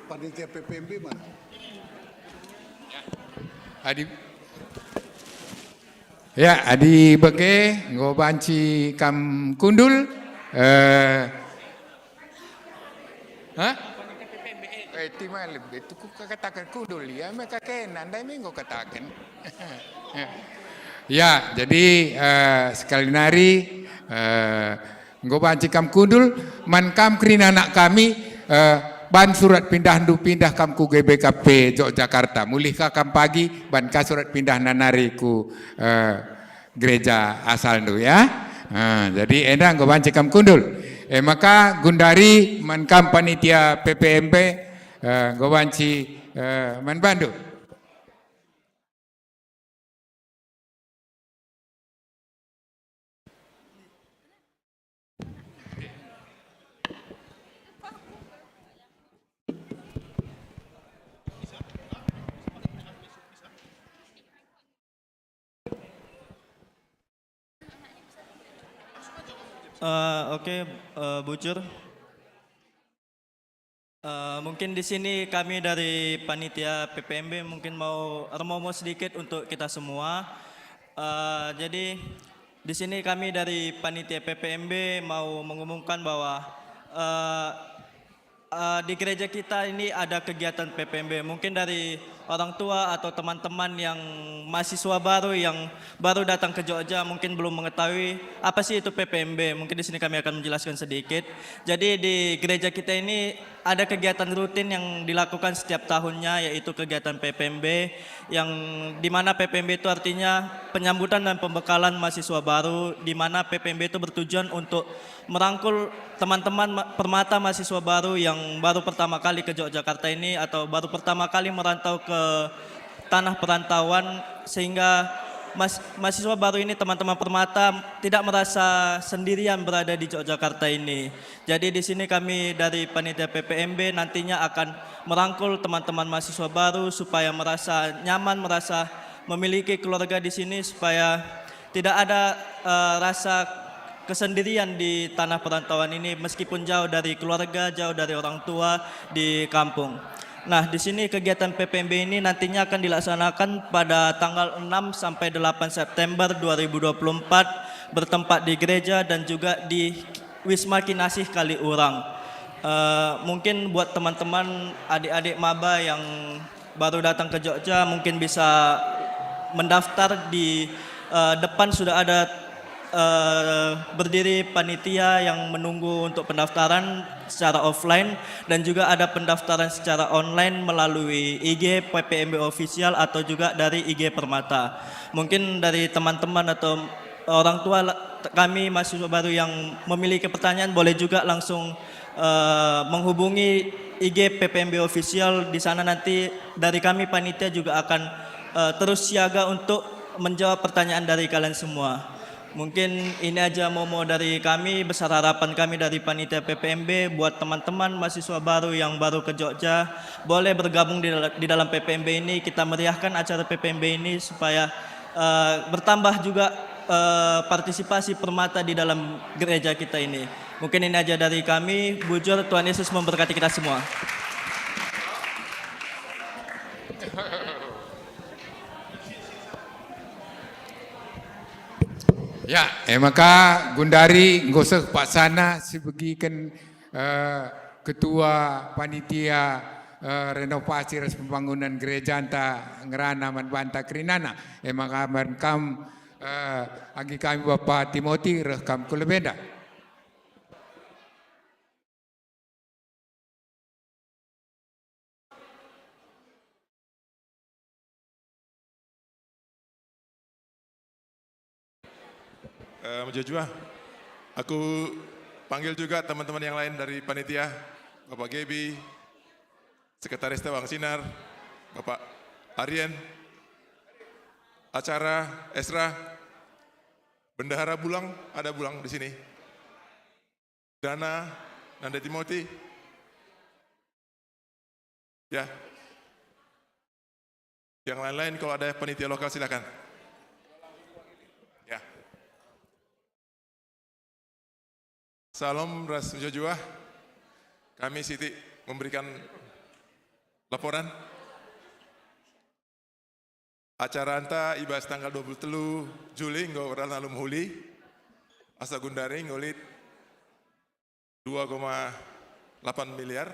Panitia PPMB mana? Adi bege nggo banci kam kundul Hah? Itu malam itu ku katakan kudul ya mereka kenan dai minggu katakan. Ya, jadi sekali nari nggo banci kam kudul man kam krina anak kami ban surat pindah kam ku GBKP Yogyakarta. Mulih kam pagi ban ka surat pindah nanari ku gereja asal ndu ya. Jadi enda nggo banci kam kudul. Maka Gundari man kam panitia PPMB Gowanci Man Bandu. Oke, Bujur. Mungkin di sini kami dari panitia PPMB mungkin mau remomo sedikit untuk kita semua. Jadi di sini kami dari panitia PPMB mau mengumumkan bahwa di gereja kita ini ada kegiatan PPMB. Mungkin dari orang tua atau teman-teman yang mahasiswa baru yang baru datang ke Jogja mungkin belum mengetahui apa sih itu PPMB. Mungkin di sini kami akan menjelaskan sedikit. Jadi di gereja kita ini ada kegiatan rutin yang dilakukan setiap tahunnya, yaitu kegiatan PPMB yang dimana PPMB itu artinya penyambutan dan pembekalan mahasiswa baru, dimana PPMB itu bertujuan untuk merangkul teman-teman permata mahasiswa baru yang baru pertama kali ke Yogyakarta ini atau baru pertama kali merantau ke tanah perantauan, sehingga mahasiswa baru ini teman-teman permata tidak merasa sendirian berada di Yogyakarta ini. Jadi di sini kami dari panitia PPMB nantinya akan merangkul teman-teman mahasiswa baru supaya merasa nyaman, merasa memiliki keluarga di sini, supaya tidak ada rasa kesendirian di tanah perantauan ini meskipun jauh dari keluarga, jauh dari orang tua di kampung. Nah, di sini kegiatan PPMB ini nantinya akan dilaksanakan pada tanggal 6 sampai 8 September 2024 bertempat di gereja dan juga di Wisma Kinasih Kaliurang. Mungkin buat teman-teman adik-adik maba yang baru datang ke Jogja mungkin bisa mendaftar di depan sudah ada berdiri panitia yang menunggu untuk pendaftaran secara offline dan juga ada pendaftaran secara online melalui IG PPMB Official atau juga dari IG Permata. Mungkin dari teman-teman atau orang tua kami mahasiswa baru yang memiliki pertanyaan boleh juga langsung menghubungi IG PPMB Official. Di sana nanti dari kami panitia juga akan terus siaga untuk menjawab pertanyaan dari kalian semua. Mungkin ini aja momo dari kami, besar harapan kami dari panitia PPMB buat teman-teman mahasiswa baru yang baru ke Jogja, boleh bergabung di dalam PPMB ini. Kita meriahkan acara PPMB ini supaya bertambah juga partisipasi permata di dalam gereja kita ini. Mungkin ini aja dari kami. Bujur, Tuhan Yesus memberkati kita semua. Ya, maka Gundari ngoseh Pak Sana sebagikan ketua panitia renovasi res pembangunan gereja anta ngerana man banta krinana. Maka kam agi kami Bapak Timothy rekam kulebeda. Mujajua, aku panggil juga teman-teman yang lain dari panitia, Bapak Gebi, Sekretaris Tewang Sinar, Bapak Aryen, acara Esra, Bendahara Bulang, ada Bulang di sini, Dana, Nanda Timothy, ya, yang lain-lain kalau ada panitia lokal silakan. Ya. Salam ras Mujajua, kami Siti memberikan laporan. Acara anta ibas tanggal 23 Juli nggo orang lalu huli asa Gundari ngulit 2,8 miliar,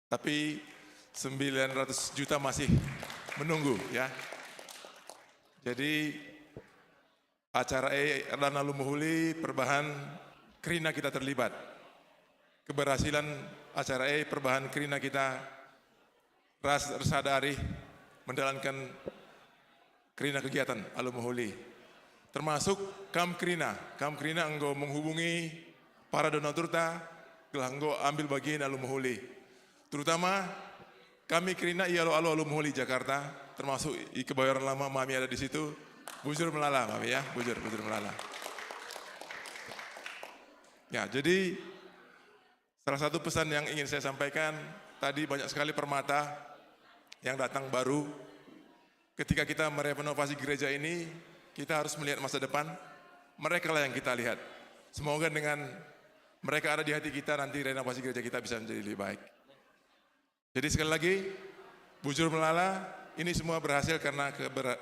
tapi 900 juta masih menunggu ya. Jadi acara Dana Lumuhuli Perbahan Krina kita terlibat. Keberhasilan acara Perbahan Krina kita sadari menjalankan Krina kegiatan Alumuhuli. Termasuk Kam Krina enggo menghubungi para donatur gelah enggo ambil bagian Alumuhuli. Terutama kami Krina Alo Alumuhuli Jakarta, termasuk di Kebayoran Lama, Mami ada di situ. Bujur melala Mami ya, bujur melala. Ya, jadi salah satu pesan yang ingin saya sampaikan, tadi banyak sekali permata yang datang baru. Ketika kita merenovasi gereja ini, kita harus melihat masa depan, mereka lah yang kita lihat. Semoga dengan mereka ada di hati kita, nanti renovasi gereja kita bisa menjadi lebih baik. Jadi sekali lagi, bujur melala, ini semua berhasil karena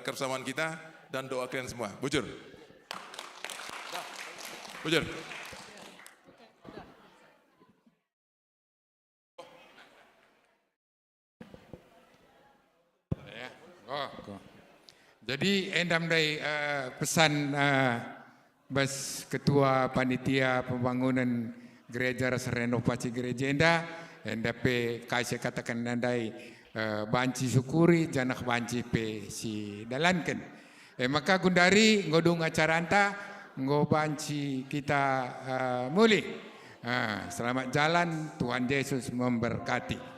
kebersamaan kita dan doa kalian semua. Bujur. Bujur. Jadi endam dari pesan Bas Ketua Panitia Pembangunan Gereja Rasa Renovasi Gereja enda pe kasih katakan nandai banci syukuri janak banci pe si dalankan. Maka gundari ngodung acara anta ngo banci kita muli. Selamat jalan, Tuhan Yesus memberkati.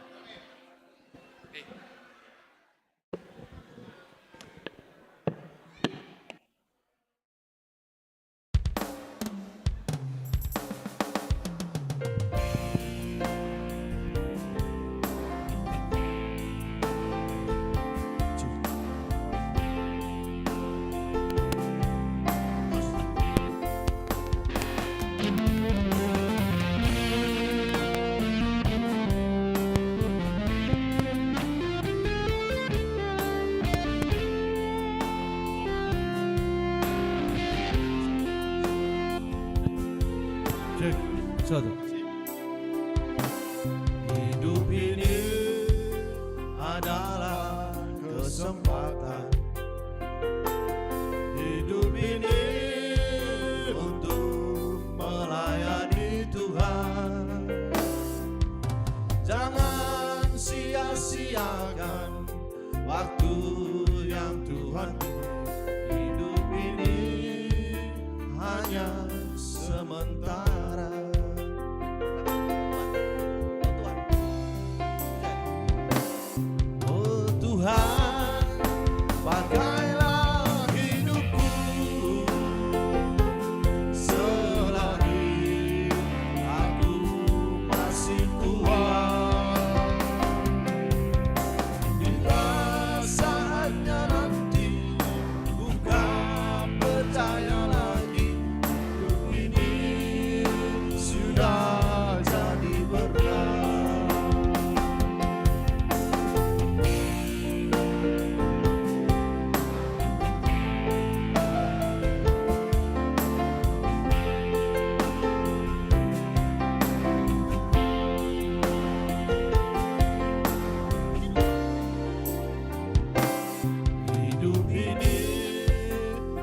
Hidup ini adalah kesempatan. Hidup ini untuk melayani Tuhan. Jangan sia-siakan waktu yang Tuhan beri. Hidup ini hanya sementara. Tuhan, pakailah hidupku selagi aku masih kuat. Bila saatnya nanti bukan percaya lagi, hidup ini sudah jadi berkah. Hidup ini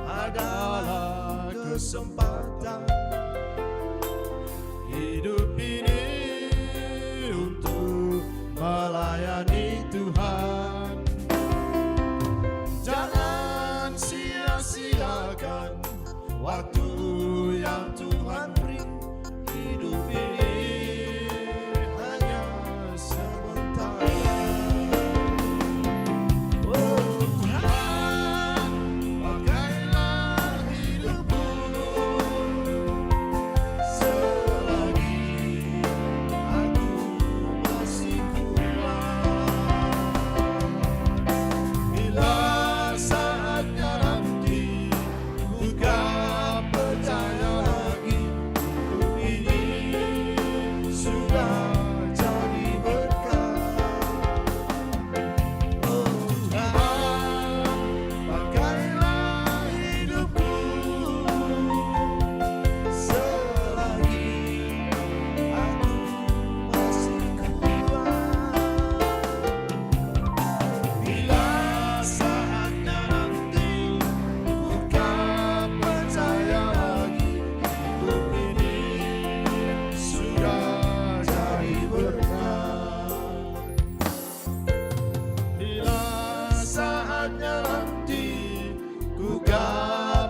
adalah kesempatan. Hidup ini untuk melayani Tuhan. Jangan sia-siakan waktu yang Tuhan beri. Hidup ini hanya sementara. Bila saatnya nanti bukan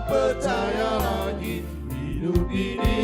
percaya lagi, hidup ini